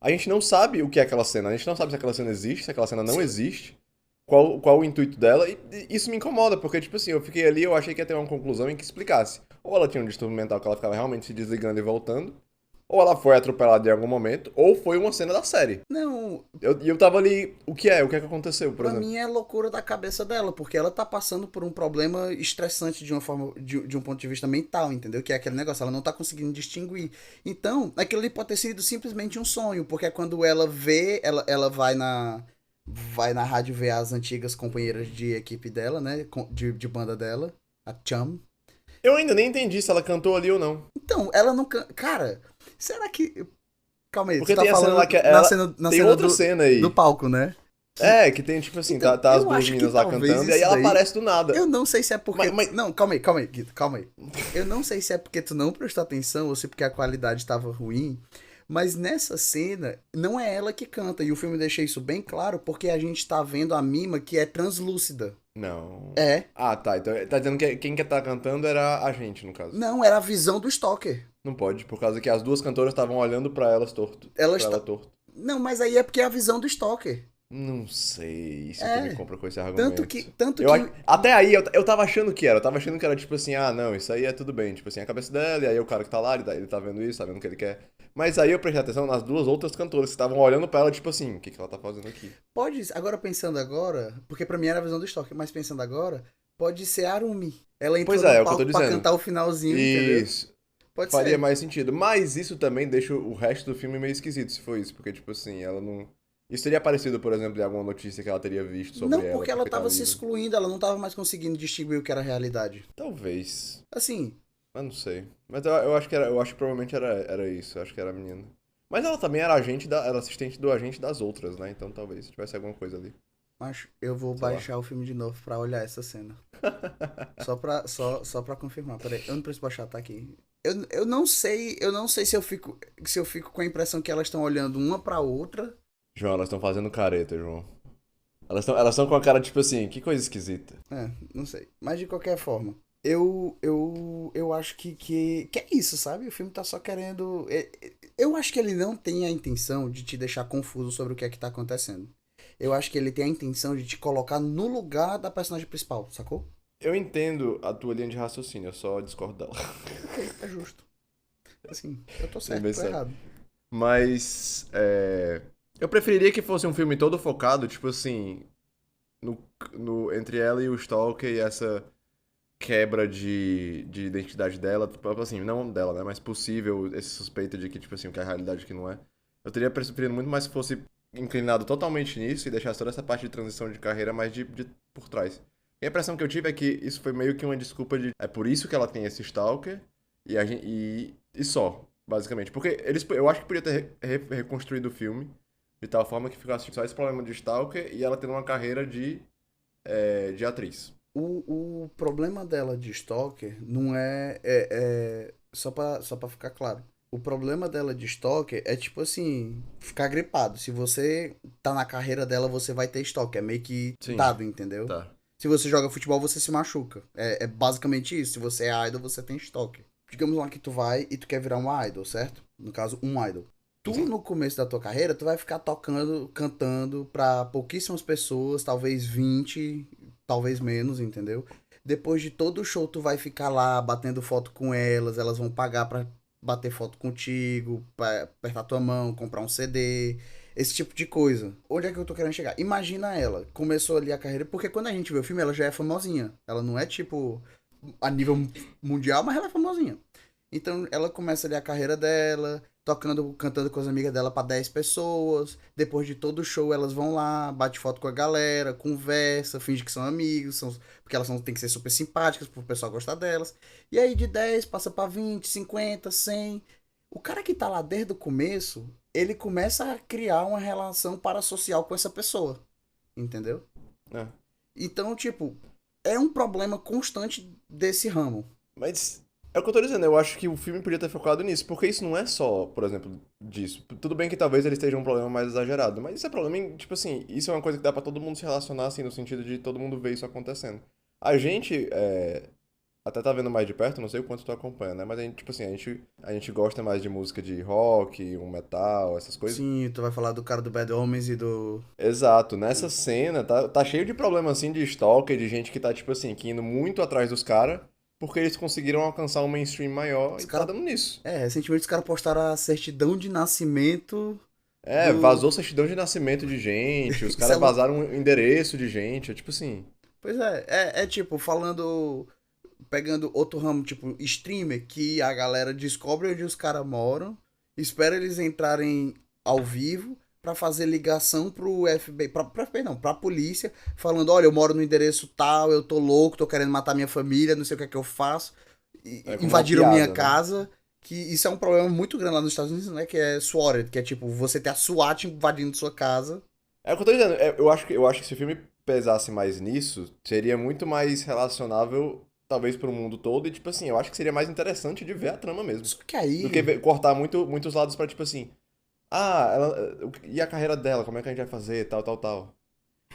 A gente não sabe o que é aquela cena, a gente não sabe se aquela cena existe, se aquela cena não existe, qual o intuito dela, e isso me incomoda, porque, tipo assim, eu fiquei ali, eu achei que ia ter uma conclusão em que explicasse. Ou ela tinha um distúrbio mental que ela ficava realmente se desligando e voltando, ou ela foi atropelada em algum momento, ou foi uma cena da série. Não, E eu tava ali, o que é? O que é que aconteceu, por pra exemplo? mim é loucura da cabeça dela, porque ela tá passando por um problema estressante de uma forma, de um ponto de vista mental, entendeu? Que é aquele negócio, ela não tá conseguindo distinguir. Então, aquilo ali pode ter sido simplesmente um sonho, porque é quando ela vê, ela vai na rádio ver as antigas companheiras de equipe dela, né? De banda dela, a Chum. Eu ainda nem entendi se ela cantou ali ou não. Então, ela não. Cara, será que. Calma aí, tu Porque tá tem a cena lá falando que ela. na Tem cena outra cena do aí. palco, né? É, que tem, tipo assim, Então, tá as eu duas acho que meninas lá talvez cantando, e aí isso ela daí. aparece do nada. Eu não sei se é porque. Mas- Não, calma aí, Guito, calma aí. Eu não sei se é porque tu não prestou atenção ou se porque a qualidade estava ruim. Mas nessa cena, não é ela que canta. E o filme deixa isso bem claro porque a gente tá vendo a Mima que é translúcida. Não. É. Ah, tá. Então tá dizendo que quem que tá cantando era a gente, no caso. Não, era a visão do Stalker. Não pode, por causa que as duas cantoras estavam olhando pra elas torto. Ela Pra ela está. torto. Não, mas aí é porque é a visão do Stalker. Não sei se tu me É. compra com esse Tanto argumento. que. Tanto Eu, que. até aí eu tava achando que era. Eu tava achando que era tipo assim, ah, não, isso aí é tudo bem. Tipo assim, a cabeça dela, e aí o cara que tá lá, ele tá vendo isso, tá vendo o que ele quer. Mas aí eu prestei atenção nas duas outras cantoras que estavam olhando pra ela, tipo assim, o que que ela tá fazendo aqui? Pode. Agora pensando agora. Porque pra mim era a visão do Stalker, mas pensando agora. Pode ser a Arumi. Ela entrou Pois no é o que eu tô palco pra dizendo. cantar o finalzinho, entendeu? Isso. Pode Faria ser. mais sentido. Mas isso também deixa o resto do filme meio esquisito, se for isso. Porque, tipo assim, ela não. Isso teria aparecido, por exemplo, em alguma notícia que ela teria visto sobre Não ela, porque ela porque tá tava se livre. excluindo, ela não tava mais conseguindo distinguir o que era realidade. Talvez. Assim, Mas não sei. Mas eu acho que era. Eu acho que provavelmente era isso. Eu acho que era a menina. Mas ela também era agente era assistente do agente das outras, né? Então talvez tivesse alguma coisa ali. acho, eu vou Sei lá. baixar o filme de novo pra olhar essa cena. Só pra confirmar. Peraí, eu não preciso baixar, tá aqui. Eu não sei se eu fico com a impressão que elas estão olhando uma pra outra. João, elas estão fazendo careta, João. Elas estão com a cara, tipo assim, que coisa esquisita. É, não sei. Mas de qualquer forma, eu acho que é isso, sabe? O filme tá só querendo. Eu acho que ele não tem a intenção de te deixar confuso sobre o que é que tá acontecendo. Eu acho que ele tem a intenção de te colocar no lugar da personagem principal, sacou? Eu entendo a tua linha de raciocínio, eu só discordo dela. Ok, é justo. Assim, eu tô Sendo certo, bem tô sério. errado. Mas, eu preferiria que fosse um filme todo focado, tipo assim, entre ela e o Stalker e essa quebra de identidade dela, tipo assim, não dela, né, mas possível, esse suspeito de que, tipo assim, o que é a realidade e o que não é. Eu teria preferido muito mais se fosse inclinado totalmente nisso e deixasse toda essa parte de transição de carreira mais de por trás. E a impressão que eu tive é que isso foi meio que uma desculpa de. É por isso que ela tem esse Stalker e só, basicamente. Porque eu acho que podia ter reconstruído o filme de tal forma que ficasse só esse problema de Stalker e ela tendo uma carreira de atriz. O problema dela de Stalker não só pra ficar claro. O problema dela de Stalker é tipo assim, ficar gripado. Se você tá na carreira dela, você vai ter Stalker. É meio que Sim, dado, entendeu? tá. Se você joga futebol, você se machuca. É basicamente isso. Se você é idol, você tem Stalker. Digamos lá que tu vai e tu quer virar um idol, certo? No caso, um idol. Tu, no começo da tua carreira, tu vai ficar tocando, cantando pra pouquíssimas pessoas, talvez 20, talvez menos, entendeu? Depois de todo o show, tu vai ficar lá batendo foto com elas, elas vão pagar pra bater foto contigo, pra apertar tua mão, comprar um CD, esse tipo de coisa. Onde é que eu tô querendo chegar? Imagina ela, começou ali a carreira, porque quando a gente vê o filme, ela já é famosinha. Ela não é tipo a nível mundial, mas ela é famosinha. Então ela começa ali a carreira dela, tocando, cantando com as amigas dela pra 10 pessoas. Depois de todo o show, elas vão lá, bate foto com a galera, conversa, finge que são amigos, porque elas têm que ser super simpáticas pro pessoal gostar delas. E aí de 10 passa pra 20, 50, 100. O cara que tá lá desde o começo, ele começa a criar uma relação parasocial com essa pessoa. Entendeu? É. Então, tipo, é um problema constante desse ramo. Mas é o que eu tô dizendo, eu acho que o filme podia ter focado nisso, porque isso não é só, por exemplo, disso. Tudo bem que talvez ele esteja um problema mais exagerado, mas isso é problema, tipo assim, isso é uma coisa que dá pra todo mundo se relacionar, assim, no sentido de todo mundo ver isso acontecendo. A gente até tá vendo mais de perto, não sei o quanto tu acompanha, né? Mas a gente, tipo assim, a gente gosta mais de música de rock, um metal, essas coisas. Sim, tu vai falar do cara do Bad Homens e do... Exato, nessa cena tá cheio de problema assim de stalker, de gente que tá, tipo assim, que indo muito atrás dos caras, porque eles conseguiram alcançar um mainstream maior Os e tá cara... dando nisso. Recentemente os caras postaram a certidão de nascimento É, do... vazou certidão de nascimento de gente, os Isso é caras louco. vazaram um endereço de gente, é tipo assim. Pois é tipo, falando... Pegando outro ramo, tipo, streamer, que a galera descobre onde os caras moram, espera eles entrarem ao vivo pra fazer ligação pro FBI, pra FBI não, pra polícia, falando, olha, eu moro no endereço tal, eu tô louco, tô querendo matar minha família, não sei o que é que eu faço. É como uma Invadiram minha piada, né? casa, que isso é um problema muito grande lá nos Estados Unidos, né, que é SWAT, que é tipo, você ter a SWAT invadindo sua casa. É o que eu tô dizendo, eu acho que se o filme pesasse mais nisso, seria muito mais relacionável, talvez, pro mundo todo, e tipo assim, eu acho que seria mais interessante de ver a trama mesmo. Só que Do que aí, cortar muitos lados pra, tipo assim, e a carreira dela, como é que a gente vai fazer, tal, tal, tal.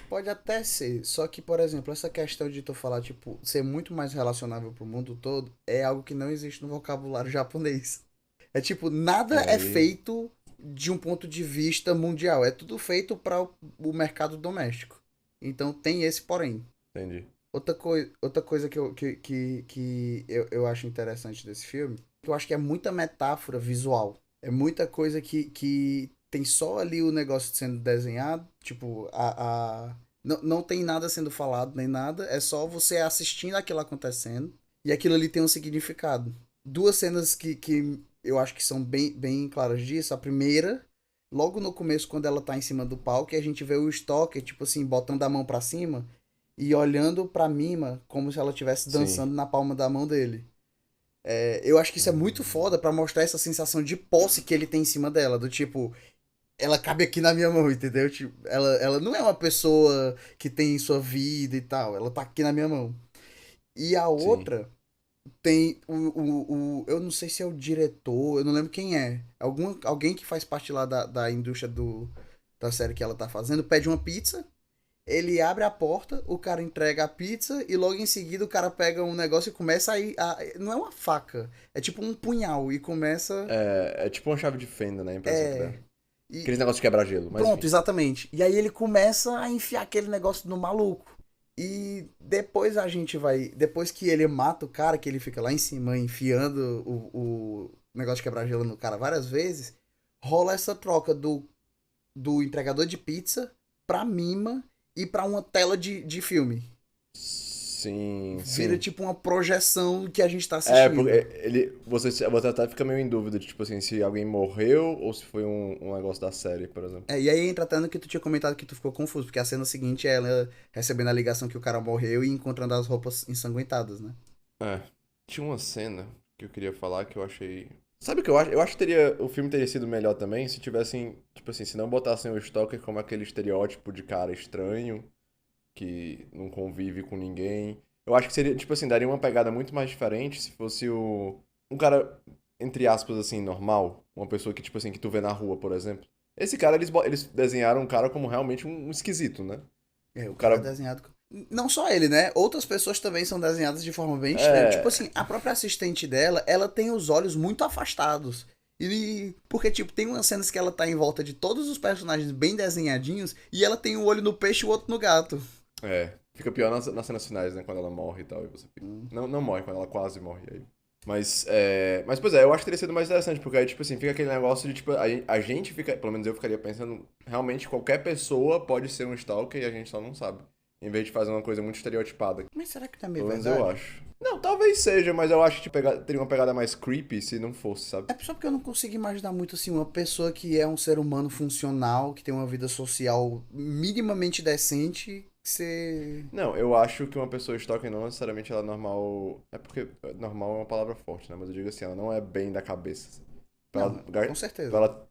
pode até ser, só que, por exemplo, essa questão de tu falar, tipo, ser muito mais relacionável pro mundo todo é algo que não existe no vocabulário japonês. É tipo, nada É, é aí, feito de um ponto de vista mundial, é tudo feito para o mercado doméstico. Então tem esse porém. entendi. Outra coisa que eu acho interessante desse filme, que eu acho que é muita metáfora visual. É muita coisa que tem só ali o negócio sendo desenhado, tipo, não tem nada sendo falado, nem nada, é só você assistindo aquilo acontecendo, e aquilo ali tem um significado. Duas cenas que eu acho que são bem claras disso. A primeira, logo no começo, quando ela tá em cima do palco, e a gente vê o Stalker, tipo assim, botando a mão pra cima, e olhando pra Mima como se ela estivesse Sim. dançando na palma da mão dele. Eu acho que isso é muito foda pra mostrar essa sensação de posse que ele tem em cima dela, do tipo, ela cabe aqui na minha mão, entendeu? Tipo, ela não é uma pessoa que tem sua vida e tal, ela tá aqui na minha mão. E a Sim. outra tem eu não sei se é o diretor, eu não lembro quem é. Alguém que faz parte lá da indústria da série que ela tá fazendo, pede uma pizza. Ele abre a porta, o cara entrega a pizza e logo em seguida o cara pega um negócio e começa a ir. Não é uma faca, é tipo um punhal e começa. É tipo uma chave de fenda, né? A impressão que dá. E Aqueles negócios de quebrar gelo, mas pronto, enfim. exatamente. E aí ele começa a enfiar aquele negócio no maluco. E depois a gente vai. Depois que ele mata o cara, que ele fica lá em cima enfiando o negócio de quebrar gelo no cara várias vezes, rola essa troca do entregador de pizza pra Mima e pra uma tela de filme. Sim, Vira sim. tipo uma projeção que a gente tá É, porque assistindo. você até fica meio em dúvida de, tipo assim, se alguém morreu ou se foi um negócio da série, por exemplo. E aí entra até no que tu tinha comentado que tu ficou confuso, porque a cena seguinte é ela recebendo a ligação que o cara morreu e encontrando as roupas ensanguentadas, né? É. Tinha uma cena que eu queria falar que eu achei. Sabe o que eu acho? Eu acho que o filme teria sido melhor também se tivessem, tipo assim, se não botassem o Stalker como aquele estereótipo de cara estranho, que não convive com ninguém. Eu acho que seria, tipo assim, daria uma pegada muito mais diferente se fosse um cara, entre aspas, assim, normal. Uma pessoa que, tipo assim, que tu vê na rua, por exemplo. Esse cara, eles desenharam um cara como realmente um esquisito, né? O O cara é cara. desenhado. Não só ele, né? Outras pessoas também são desenhadas de forma bem estranha. Tipo É. assim, a própria assistente dela, ela tem os olhos muito afastados. Porque, tipo, tem umas cenas que ela tá em volta de todos os personagens bem desenhadinhos e ela tem um olho no peixe e o outro no gato. É. Fica pior nas cenas finais, né? Quando ela morre e tal. E você fica. Não morre, quando ela quase morre. Aí. Mas, pois é, eu acho que teria sido mais interessante, porque aí, tipo assim, fica aquele negócio de, tipo, a gente fica, pelo menos eu ficaria pensando, realmente qualquer pessoa pode ser um stalker e a gente só não sabe. Em vez de fazer uma coisa muito estereotipada. Mas será que não é meio Pelo menos eu verdade? acho. Não, talvez seja, mas eu acho que teria uma pegada mais creepy se não fosse, sabe? É só porque eu não consigo imaginar muito assim, uma pessoa que é um ser humano funcional, que tem uma vida social minimamente decente, ser. Não, eu acho que uma pessoa stalker não necessariamente ela é normal. É porque normal é uma palavra forte, né? Mas eu digo assim, ela não é bem da cabeça. Pra ela, Não, com pra certeza. ela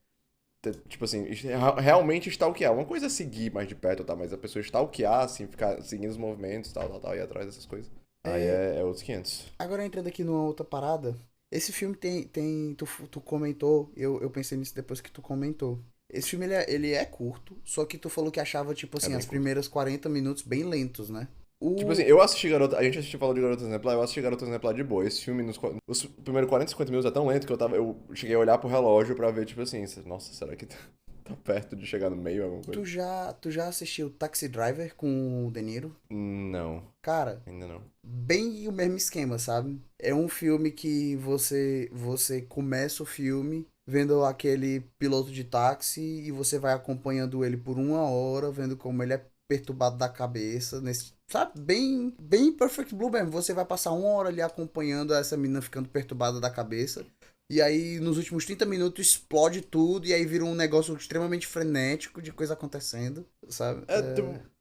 tipo assim, realmente stalkear. Uma coisa é seguir mais de perto, tá? Mas a pessoa stalkear, assim, ficar seguindo os movimentos, tal, ir atrás dessas coisas. Aí É, é outros 500. agora entrando aqui numa outra parada. Esse filme tu comentou, eu pensei nisso depois que tu comentou. Esse filme ele é curto, só que tu falou que achava, tipo É assim, bem as curto. primeiras 40 minutos bem lentos, né? Tipo assim, eu assisti Garota. A gente assistiu falou de Garota Exemplar, eu assisti Garota Exemplar de boa. Esse filme, os primeiros 40, 50 minutos é tão lento que eu cheguei a olhar pro relógio pra ver, tipo assim, nossa, será que tá perto de chegar no meio alguma coisa? Tu já assistiu Taxi Driver com o De Niro? Não, Cara, ainda não. bem o mesmo esquema, sabe? É um filme que você começa o filme vendo aquele piloto de táxi e você vai acompanhando ele por 1 hora, vendo como ele é perturbado da cabeça, sabe? Bem Perfect Blue mesmo. Você vai passar 1 hora ali acompanhando essa menina ficando perturbada da cabeça. E aí, nos últimos 30 minutos, explode tudo. E aí vira um negócio extremamente frenético de coisa acontecendo, sabe?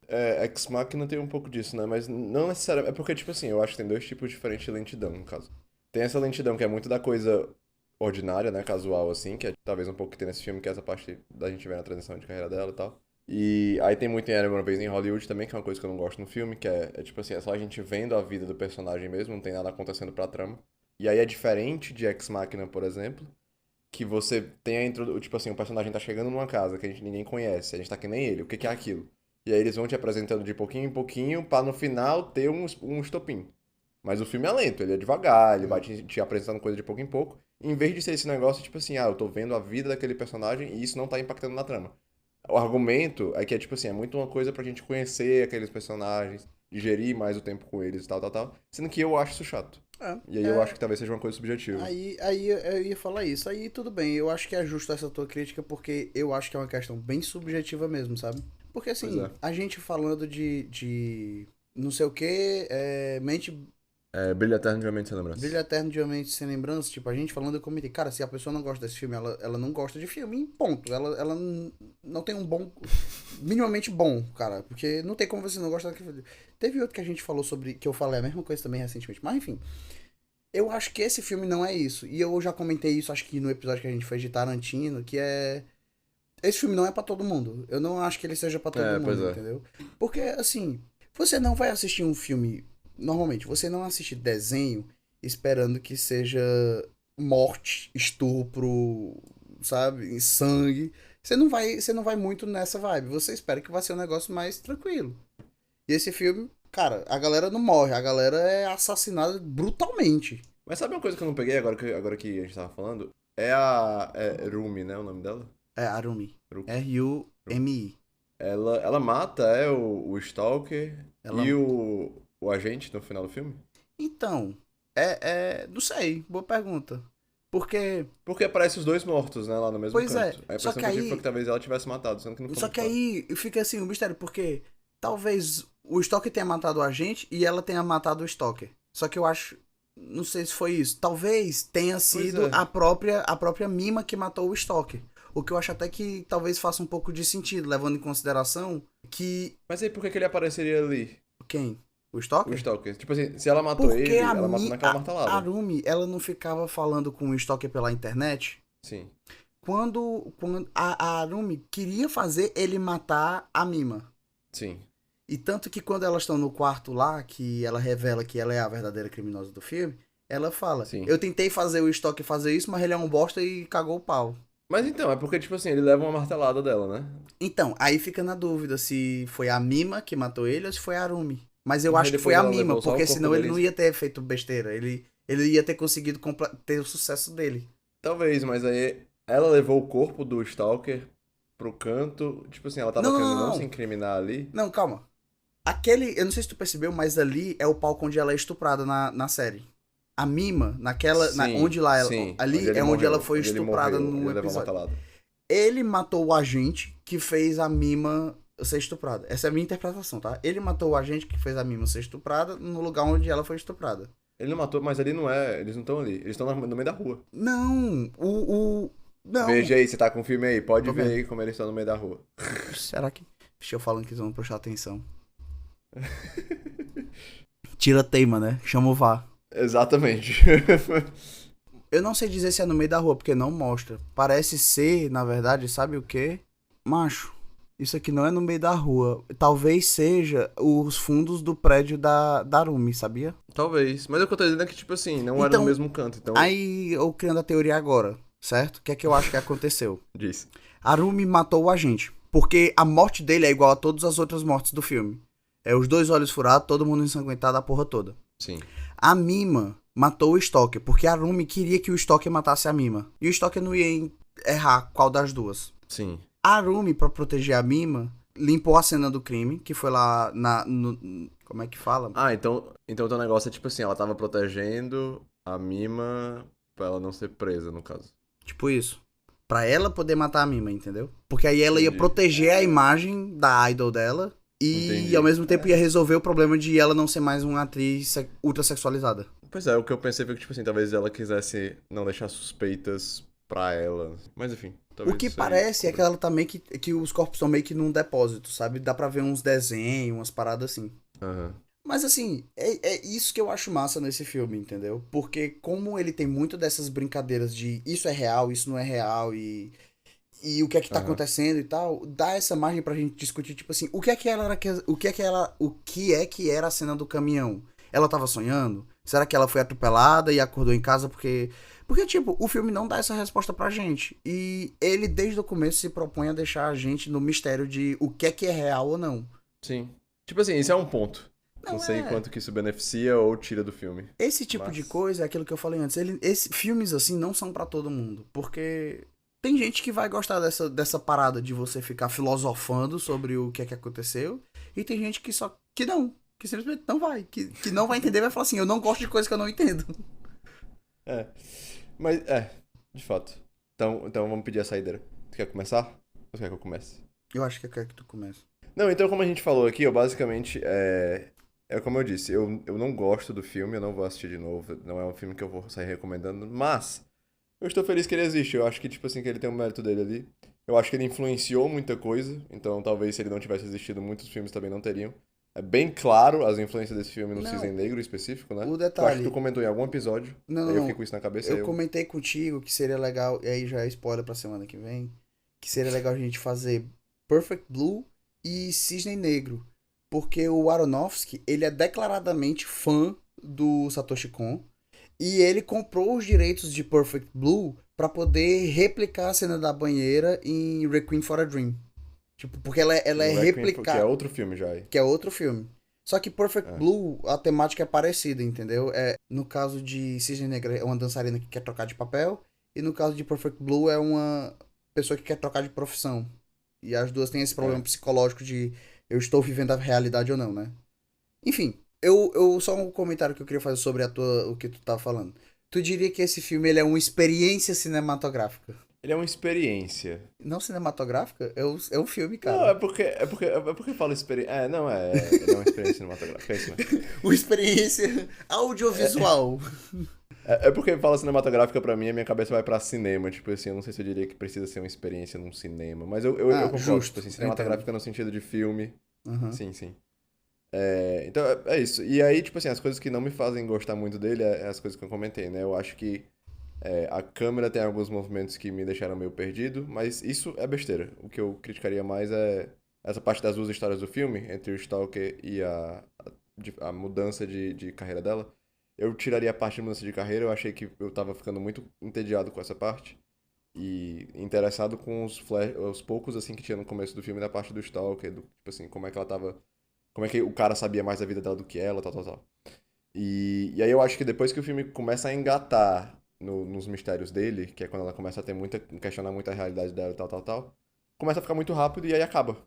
Ex Machina tem um pouco disso, né? Mas não necessariamente. É porque, tipo assim, eu acho que tem dois tipos diferentes de lentidão, no caso. Tem essa lentidão que é muito da coisa ordinária, né? Casual, assim, que é talvez um pouco que tem nesse filme, que é essa parte da gente ver na transição de carreira dela e tal. E aí tem muito em Era Uma Vez em Hollywood também, que é uma coisa que eu não gosto no filme, que é tipo assim, é só a gente vendo a vida do personagem mesmo, não tem nada acontecendo pra trama. E aí é diferente de Ex Machina, por exemplo, que você tem tipo assim, o personagem tá chegando numa casa que ninguém conhece, a gente tá que nem ele, o que que é aquilo? E aí eles vão te apresentando de pouquinho em pouquinho pra no final ter um estopim. Mas o filme é lento, ele é devagar, ele vai te apresentando coisa de pouco em pouco. Em vez de ser esse negócio, tipo assim, eu tô vendo a vida daquele personagem e isso não tá impactando na trama. O argumento é que é tipo assim, é muito uma coisa pra gente conhecer aqueles personagens, digerir mais o tempo com eles e tal, tal, tal. Sendo que eu acho isso chato. É, E aí eu acho que talvez seja uma coisa subjetiva. aí eu ia falar isso. Aí tudo bem, eu acho que é justo essa tua crítica, porque eu acho que é uma questão bem subjetiva mesmo, sabe? Porque Pois assim, é. a gente falando de não sei o que, mente Brilho Eterno de uma Mente Sem Lembrança. Brilho Eterno de uma Mente Sem Lembrança, tipo, a gente falando, eu comentei, cara, se a pessoa não gosta desse filme, ela não gosta de filme, ponto. Ela não tem um bom, minimamente bom, cara, porque não tem como você não gostar daquele. Teve outro que a gente falou sobre, que eu falei a mesma coisa também recentemente, mas enfim. Eu acho que esse filme não é isso. E eu já comentei isso, acho que no episódio que a gente fez de Tarantino, que é. Esse filme não é pra todo mundo. Eu não acho que ele seja pra todo Pois mundo, é. entendeu? Porque, assim, você não vai assistir um filme. Normalmente, você não assiste desenho esperando que seja morte, estupro, sabe? Sangue. Você não vai muito nessa vibe. Você espera que vai ser um negócio mais tranquilo. E esse filme, cara, a galera não morre, a galera é assassinada brutalmente. Mas sabe uma coisa que eu não peguei agora que a gente tava falando? É Rumi, né? O nome dela? É Arumi. Ru- Ru- Rumi. ela mata o Stalker Ela. e o agente no final do filme? Então, não sei, boa pergunta. Porque, Porque aparece os dois mortos, né? Lá no mesmo pois é, canto. A só impressão que que eu tive foi aí, que talvez ela tivesse matado, sendo que não foi só que mostrado. aí fica assim, o mistério, porque talvez o Stalker tenha matado a gente e ela tenha matado o Stalker. Só que eu acho, não sei se foi isso. Talvez tenha Pois sido é. a própria Mima que matou o Stalker. O que eu acho até que talvez faça um pouco de sentido, levando em consideração que Mas aí por que que ele apareceria ali? quem? O O Stalker? Stalker. Tipo assim, se ela matou Porque ele, ela matou naquela a martelada. Arumi, ela não ficava falando com o Stalker pela internet. Sim. Quando a Arumi queria fazer ele matar a Mima. Sim. E tanto que quando elas estão no quarto lá, que ela revela que ela é a verdadeira criminosa do filme, ela fala: Sim. eu tentei fazer o Stalker fazer isso, mas ele é um bosta e cagou o pau. Mas então, é porque, tipo assim, ele leva uma martelada dela, né? Então, aí fica na dúvida se foi a Mima que matou ele ou se foi a Arumi. Mas eu Mas acho que foi depois a ela Mima, levou só o porque corpo senão ele não deles. ia ter feito besteira. Ele ia ter conseguido ter o sucesso dele. Talvez, mas aí ela levou o corpo do Stalker pro canto. Tipo assim, ela tava Não, não, querendo não, não se não. incriminar ali. Não, calma. Eu não sei se tu percebeu, mas ali é o palco onde ela é estuprada na série. A Mima, Sim, onde lá, sim. ali Onde ele é onde ela morreu. foi Onde ele estuprada morreu. no Ele levou uma episódio. martelada. Ele matou o agente que fez a Mima ser estuprada. Essa é a minha interpretação, tá? Ele matou o agente que fez a Mima ser estuprada no lugar onde ela foi estuprada. Ele não matou, mas ali não é. Eles não estão ali. Eles estão no meio da rua. Não, não. Veja aí, você tá com o filme aí. Pode Tô ver vendo. aí como eles estão no meio da rua. Será que... Deixa eu falando que eles vão prestar atenção. Tira a teima, né? Chama o VAR. Exatamente. Eu não sei dizer se é no meio da rua, porque não mostra. Parece ser, na verdade, sabe o quê? Macho, isso aqui não é no meio da rua. Talvez seja os fundos do prédio da Arumi, sabia? Talvez. Mas o que eu tô dizendo é que, tipo assim, não era no Então, mesmo canto. Então, aí eu criando a teoria agora, certo? O que é que eu acho que aconteceu? diz. Arumi matou o agente, porque a morte dele é igual a todas as outras mortes do filme. É os dois olhos furados, todo mundo ensanguentado, a porra toda. Sim. A Mima matou o Stalker, porque a Rumi queria que o Stalker matasse a Mima. E o Stalker não ia errar qual das duas. Sim. A Rumi, pra proteger a Mima, limpou a cena do crime, que foi lá como é que fala? Ah, então o teu negócio é tipo assim, ela tava protegendo a Mima pra ela não ser presa, no caso. Tipo isso. Pra ela poder matar a Mima, entendeu? Porque aí ela ia Entendi. proteger a imagem da idol dela e ao Entendi. mesmo tempo ia resolver o problema de ela não ser mais uma atriz ultra sexualizada. Pois é, o que eu pensei foi que, tipo assim, talvez ela quisesse não deixar suspeitas pra ela. Mas enfim, O talvez que isso aí parece é que cubra. ela tá meio que os corpos estão meio que num depósito, sabe? Dá pra ver uns desenhos, umas paradas assim. Aham. Mas assim, é isso que eu acho massa nesse filme, entendeu? Porque como ele tem muito dessas brincadeiras de isso é real, isso não é real e o que é que tá Aham. acontecendo e tal, dá essa margem pra gente discutir, tipo assim, o que é que ela era, o que era a cena do caminhão? Ela tava sonhando? Será que ela foi atropelada e acordou em casa porque tipo, o filme não dá essa resposta pra gente. E ele desde o começo se propõe a deixar a gente no mistério de o que é real ou não. Sim. Tipo assim, isso é um ponto. Não Não sei é. quanto que isso beneficia ou tira do filme. Esse tipo de Mas. coisa é aquilo que eu falei antes. Filmes assim não são pra todo mundo. Porque tem gente que vai gostar dessa parada de você ficar filosofando sobre o que é que aconteceu. E tem gente que só. Que não. Que simplesmente não vai. Que não vai entender e vai falar assim: eu não gosto de coisa que eu não entendo. É. Mas, de fato. Então vamos pedir a saideira. Tu quer começar? Ou tu quer que eu comece? Eu acho que eu quero que tu comece. Não, então como a gente falou aqui, eu basicamente. É como eu disse, eu não gosto do filme, eu não vou assistir de novo. Não é um filme que eu vou sair recomendando, mas. Eu estou feliz que ele existe. Eu acho que, tipo assim, que ele tem um mérito dele ali. Eu acho que ele influenciou muita coisa. Então, talvez se ele não tivesse existido, muitos filmes também não teriam. É bem claro as influências desse filme no Cisne Não, Negro em específico, né? o Que eu acho que tu detalhe. comentou em algum episódio. Não, não, Aí eu fiquei não. com isso na cabeça, aí Eu eu. comentei contigo que seria legal. E aí já é spoiler pra semana que vem. Que seria legal a gente fazer Perfect Blue e Cisne Negro. Porque o Aronofsky, ele é declaradamente fã do Satoshi Kon. E ele comprou os direitos de Perfect Blue pra poder replicar a cena da banheira em Requiem for a Dream. Tipo, porque ela é No Requiem, que é replicar, outro filme já aí. que é outro filme. Só que Perfect É. Blue, a temática é parecida, entendeu? No caso de Cisne Negra, é uma dançarina que quer trocar de papel. E no caso de Perfect Blue, é uma pessoa que quer trocar de profissão. E as duas têm esse problema É. psicológico de eu estou vivendo a realidade ou não, né? Enfim, eu só um comentário que eu queria fazer sobre o que tu tá falando. Tu diria que esse filme ele é uma experiência cinematográfica? Ele é uma experiência. Não cinematográfica? É um filme, Não, cara. é porque fala experiência. Não, ele é uma experiência cinematográfica, é isso mesmo. Uma experiência audiovisual. É porque fala cinematográfica pra mim, a minha cabeça vai pra cinema. Tipo assim, eu não sei se eu diria que precisa ser uma experiência num cinema. Mas eu Ah, concordo, tipo justo, assim, eu entendo. cinematográfica no sentido de filme. Aham. Sim, sim. Então é isso. E aí, tipo assim, as coisas que não me fazem gostar muito dele é as coisas que eu comentei, né? Eu acho que a câmera tem alguns movimentos que me deixaram meio perdido, mas isso é besteira. O que eu criticaria mais é essa parte das duas histórias do filme, entre o Stalker e a mudança de carreira dela. Eu tiraria a parte de mudança de carreira, eu achei que eu tava ficando muito entediado com essa parte. E interessado com os poucos assim que tinha no começo do filme da parte do Stalker, tipo assim, como é que ela tava. Como é que o cara sabia mais da vida dela do que ela, tal, tal, tal. E aí eu acho que depois que o filme começa a engatar nos mistérios dele, que é quando ela começa a ter questionar muito a realidade dela e tal, tal, tal, começa a ficar muito rápido e aí acaba.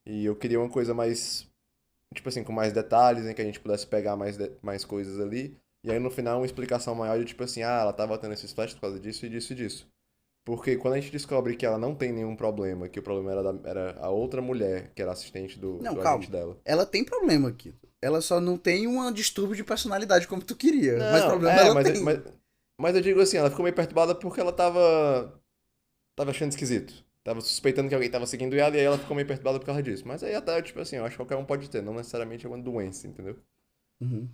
E eu queria uma coisa mais, tipo assim, com mais detalhes, em que a gente pudesse pegar mais coisas ali. E aí no final uma explicação maior de tipo assim, ela tava tendo esses flashes por causa disso e disso e disso. Porque quando a gente descobre que ela não tem nenhum problema, que o problema era a outra mulher, que era assistente do, Não, do calma. agente dela. Ela tem problema aqui. Ela só não tem um distúrbio de personalidade como tu queria. Mas Não, problema ela mas, mas, tem. mas eu digo assim, ela ficou meio perturbada porque ela tava achando esquisito. Tava suspeitando que alguém tava seguindo ela e aí ela ficou meio perturbada por causa disso. Mas aí até, tipo assim, eu acho que qualquer um pode ter, não necessariamente é uma doença, entendeu? Uhum.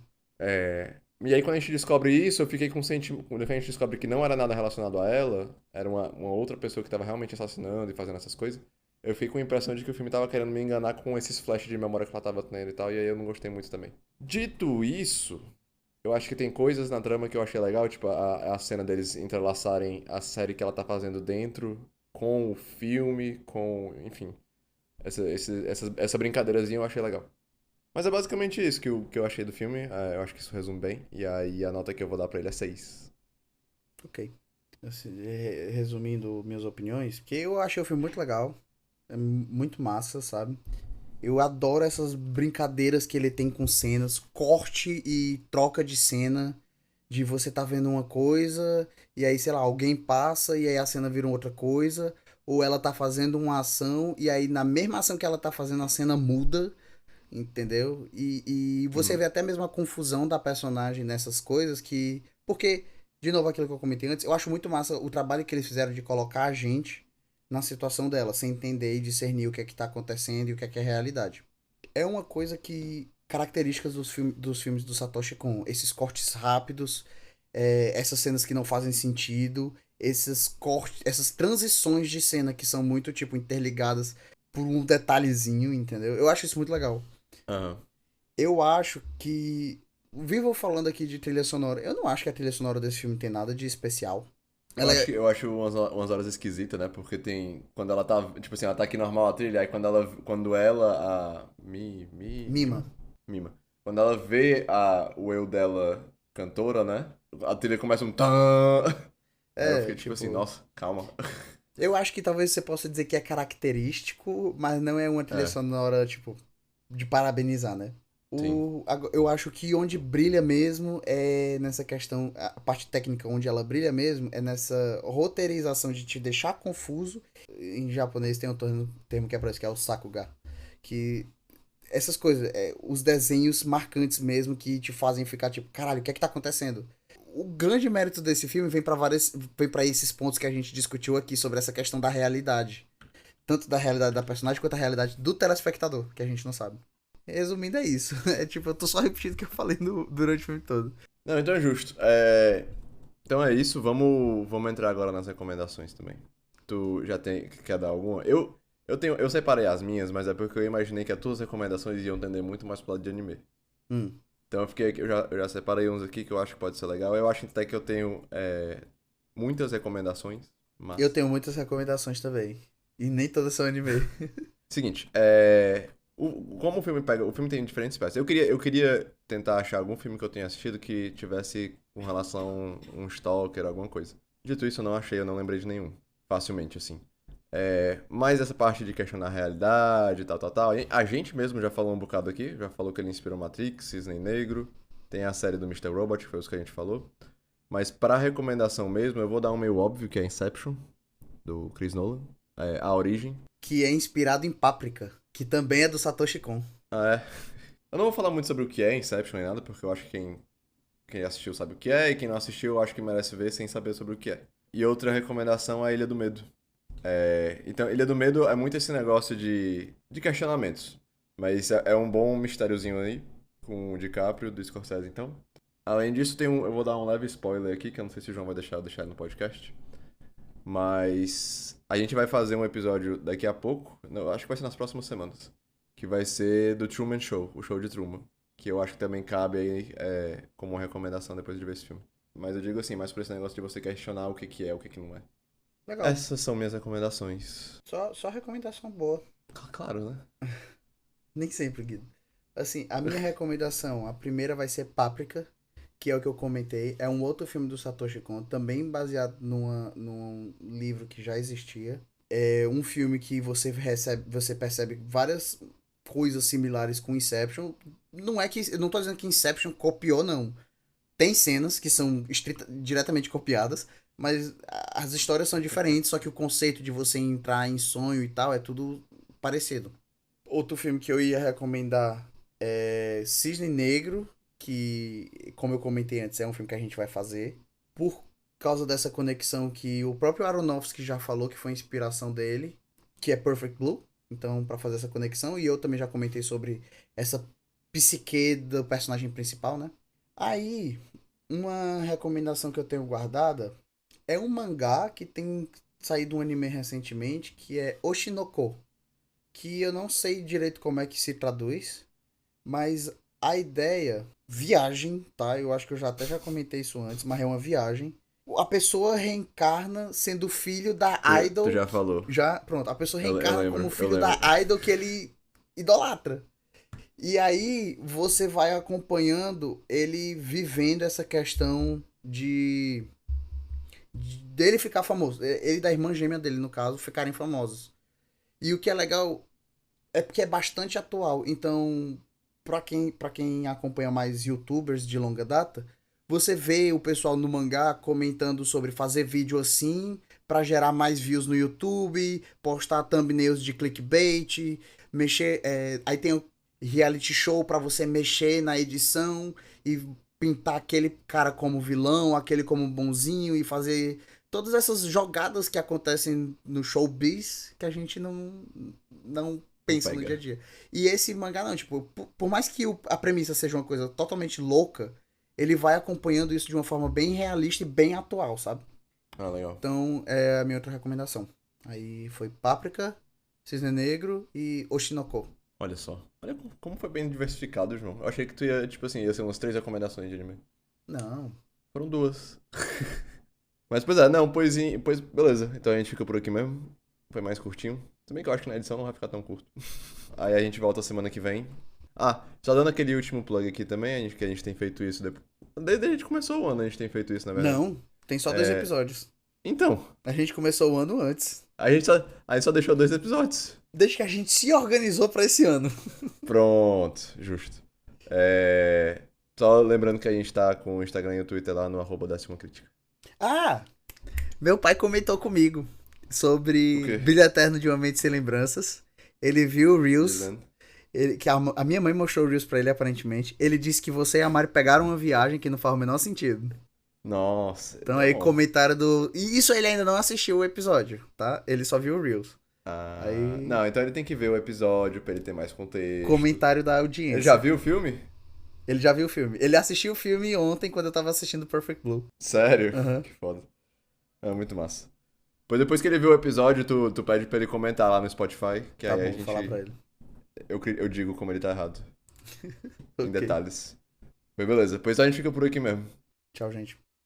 E aí quando a gente descobre isso, eu fiquei com um sentimento. Quando a gente descobre que não era nada relacionado a ela, era uma outra pessoa que tava realmente assassinando e fazendo essas coisas, eu fiquei com a impressão de que o filme tava querendo me enganar com esses flashes de memória que ela tava tendo e tal, e aí eu não gostei muito também. Dito isso, eu acho que tem coisas na trama que eu achei legal, tipo a cena deles entrelaçarem a série que ela tá fazendo dentro com o filme, com. Enfim. Essa brincadeirazinha eu achei legal. Mas é basicamente isso que eu achei do filme. Eu acho que isso resume bem. E aí a nota que eu vou dar pra ele é 6. Ok. Assim, resumindo minhas opiniões, que eu achei o filme muito legal. É muito massa, sabe? Eu adoro essas brincadeiras que ele tem com cenas, corte e troca de cena, de você tá vendo uma coisa e aí, sei lá, alguém passa e aí a cena vira outra coisa, ou ela tá fazendo uma ação e aí na mesma ação que ela tá fazendo a cena muda, entendeu? E você Uhum. vê até mesmo a confusão da personagem nessas coisas que... Porque, de novo, aquilo que eu comentei antes, eu acho muito massa o trabalho que eles fizeram de colocar a gente na situação dela, sem entender e discernir o que é que tá acontecendo e o que é realidade. É uma coisa que... Características dos filmes do Satoshi Kon, esses cortes rápidos, essas cenas que não fazem sentido, esses cortes, essas transições de cena que são muito, tipo, interligadas por um detalhezinho, entendeu? Eu acho isso muito legal. Aham. Eu acho que. Vivo falando aqui de trilha sonora. Eu não acho que a trilha sonora desse filme tem nada de especial. Eu Ela acho, é eu acho umas horas esquisitas, né? Porque tem. Quando ela tá. Tipo assim, ela tá aqui normal a trilha, aí quando ela. mima. Mima. Quando ela vê o eu dela cantora, né? A trilha começa um tan. Aí eu É, fiquei tipo assim, tipo. nossa, calma. Eu acho que talvez você possa dizer que é característico, mas não é uma trilha É, sonora, tipo, de parabenizar, né? sim. Eu acho que onde brilha mesmo é nessa questão, a parte técnica onde ela brilha mesmo é nessa roteirização de te deixar confuso. Em japonês tem um termo que é para isso, que é o sakuga. Que essas coisas, os desenhos marcantes mesmo que te fazem ficar tipo, caralho, o que é que tá acontecendo? O grande mérito desse filme vem para esses pontos que a gente discutiu aqui sobre essa questão da realidade. Tanto da realidade da personagem quanto da realidade do telespectador, que a gente não sabe. Resumindo, é isso. É tipo, eu tô só repetindo o que eu falei durante o filme todo. Não, então é justo. Então é isso, vamos entrar agora nas recomendações também. Tu já quer dar alguma? Eu separei as minhas, mas é porque eu imaginei que as tuas recomendações iam tender muito mais pro lado de anime. Hum. Então eu já separei uns aqui que eu acho que pode ser legal. Eu acho até que eu tenho muitas recomendações, Eu mas... tenho muitas recomendações também. E nem todas são anime. Seguinte, como o filme pega... O filme tem diferentes peças. Eu queria tentar achar algum filme que eu tenha assistido que tivesse com relação a um stalker, alguma coisa. Dito isso, eu não achei, eu não lembrei de nenhum. Facilmente, assim. Mas essa parte de questionar a realidade, tal, tal, tal. A gente mesmo já falou um bocado aqui. Já falou que ele inspirou Matrix, Cisne Negro. Tem a série do Mr. Robot, que foi os que a gente falou. Mas pra recomendação mesmo, eu vou dar um meio óbvio, que é Inception, do Chris Nolan. A Origem. Que é inspirado em Páprica, que também é do Satoshi Kon. Ah, é. Eu não vou falar muito sobre o que é Inception nem nada, porque eu acho que quem assistiu sabe o que é, e quem não assistiu eu acho que merece ver sem saber sobre o que é. E outra recomendação é a Ilha do Medo. Então, Ilha do Medo é muito esse negócio de questionamentos. Mas é um bom mistériozinho aí, com o DiCaprio, do Scorsese, então. Além disso, eu vou dar um leve spoiler aqui, que eu não sei se o João vai deixar no podcast. Mas a gente vai fazer um episódio daqui a pouco, não, acho que vai ser nas próximas semanas, que vai ser do Truman Show, o show de Truman, que eu acho que também cabe aí como uma recomendação depois de ver esse filme. Mas eu digo assim, mais por esse negócio de você questionar o que que é, o que que não é. Legal. Essas são minhas recomendações. Só recomendação boa. Claro, né? Nem sempre, Guido. Assim, a minha recomendação, a primeira vai ser Páprica, que é o que eu comentei. É um outro filme do Satoshi Kon, também baseado num livro que já existia. É um filme que você percebe várias coisas similares com Inception. Não é que, eu não tô dizendo que Inception copiou, não. Tem cenas que são diretamente copiadas, mas as histórias são diferentes, só que o conceito de você entrar em sonho e tal é tudo parecido. Outro filme que eu ia recomendar é Cisne Negro, que, como eu comentei antes, é um filme que a gente vai fazer. Por causa dessa conexão que o próprio Aronofsky já falou que foi inspiração dele, que é Perfect Blue. Então, para fazer essa conexão. E eu também já comentei sobre essa psique do personagem principal, né? Aí, uma recomendação que eu tenho guardada é um mangá que tem saído um anime recentemente, que é Oshinoko, que eu não sei direito como é que se traduz, mas a ideia, viagem, tá? Eu acho que eu já comentei isso antes, mas é uma viagem. A pessoa reencarna sendo filho da Tu idol. já falou. Já, pronto, a pessoa Eu reencarna como lembro, eu filho lembro. da idol que ele idolatra. E aí você vai acompanhando ele vivendo essa questão dele ficar famoso. Ele e da irmã gêmea dele, no caso, ficarem famosos. E o que é legal é porque é bastante atual. Então, pra quem acompanha mais YouTubers de longa data, você vê o pessoal no mangá comentando sobre fazer vídeo assim pra gerar mais views no YouTube, postar thumbnails de clickbait, mexer. Aí tem o reality show pra você mexer na edição e pintar aquele cara como vilão, aquele como bonzinho e fazer todas essas jogadas que acontecem no showbiz que a gente não Não pensa no dia a pega. dia. E esse mangá não, tipo, por mais que a premissa seja uma coisa totalmente louca, ele vai acompanhando isso de uma forma bem realista e bem atual, sabe? Ah, legal. Então, é a minha outra recomendação. Aí foi Páprica, Cisne Negro e Oshinoko. Olha só. Olha como foi bem diversificado, João. Eu achei que tu ia, tipo assim, ia ser umas 3 recomendações de anime. Não. Foram 2. Mas, pois é, não, pois beleza. Então a gente fica por aqui mesmo. Foi mais curtinho. Também que eu acho que na edição não vai ficar tão curto. Aí a gente volta semana que vem. Ah, só dando aquele último plug aqui também, que a gente tem feito isso depois. Desde a gente começou o ano, a gente tem feito isso, na verdade. Não, tem só 2 episódios. Então, A gente começou o ano antes. a gente só deixou 2 episódios. Desde que a gente se organizou pra esse ano. Pronto, justo. Só lembrando que a gente tá com o Instagram e o Twitter lá no @décima crítica. Ah, meu pai comentou comigo O sobre quê? Brilho Eterno de uma Mente Sem Lembranças. Ele viu o Reels, Dizendo. que a minha mãe mostrou o Reels pra ele, aparentemente. Ele disse que você e a Mari pegaram uma viagem que não faz o menor sentido. Nossa, Então aí, não. comentário do... E isso ele ainda não assistiu o episódio, tá? Ele só viu o Reels. Ah, Aí, não, então ele tem que ver o episódio pra ele ter mais contexto. comentário da Ele já audiência. viu o filme? Ele já viu o filme. Ele assistiu o filme ontem, quando eu tava assistindo Perfect Blue. Sério? Aham. Que foda. É muito massa. Pois depois que ele viu o episódio, tu pede pra ele comentar lá no Spotify, que Tá aí a bom, vou falar pra gente. ele. Eu digo como ele tá errado. Em Ok. detalhes. Mas beleza, pois a gente fica por aqui mesmo. Tchau, gente.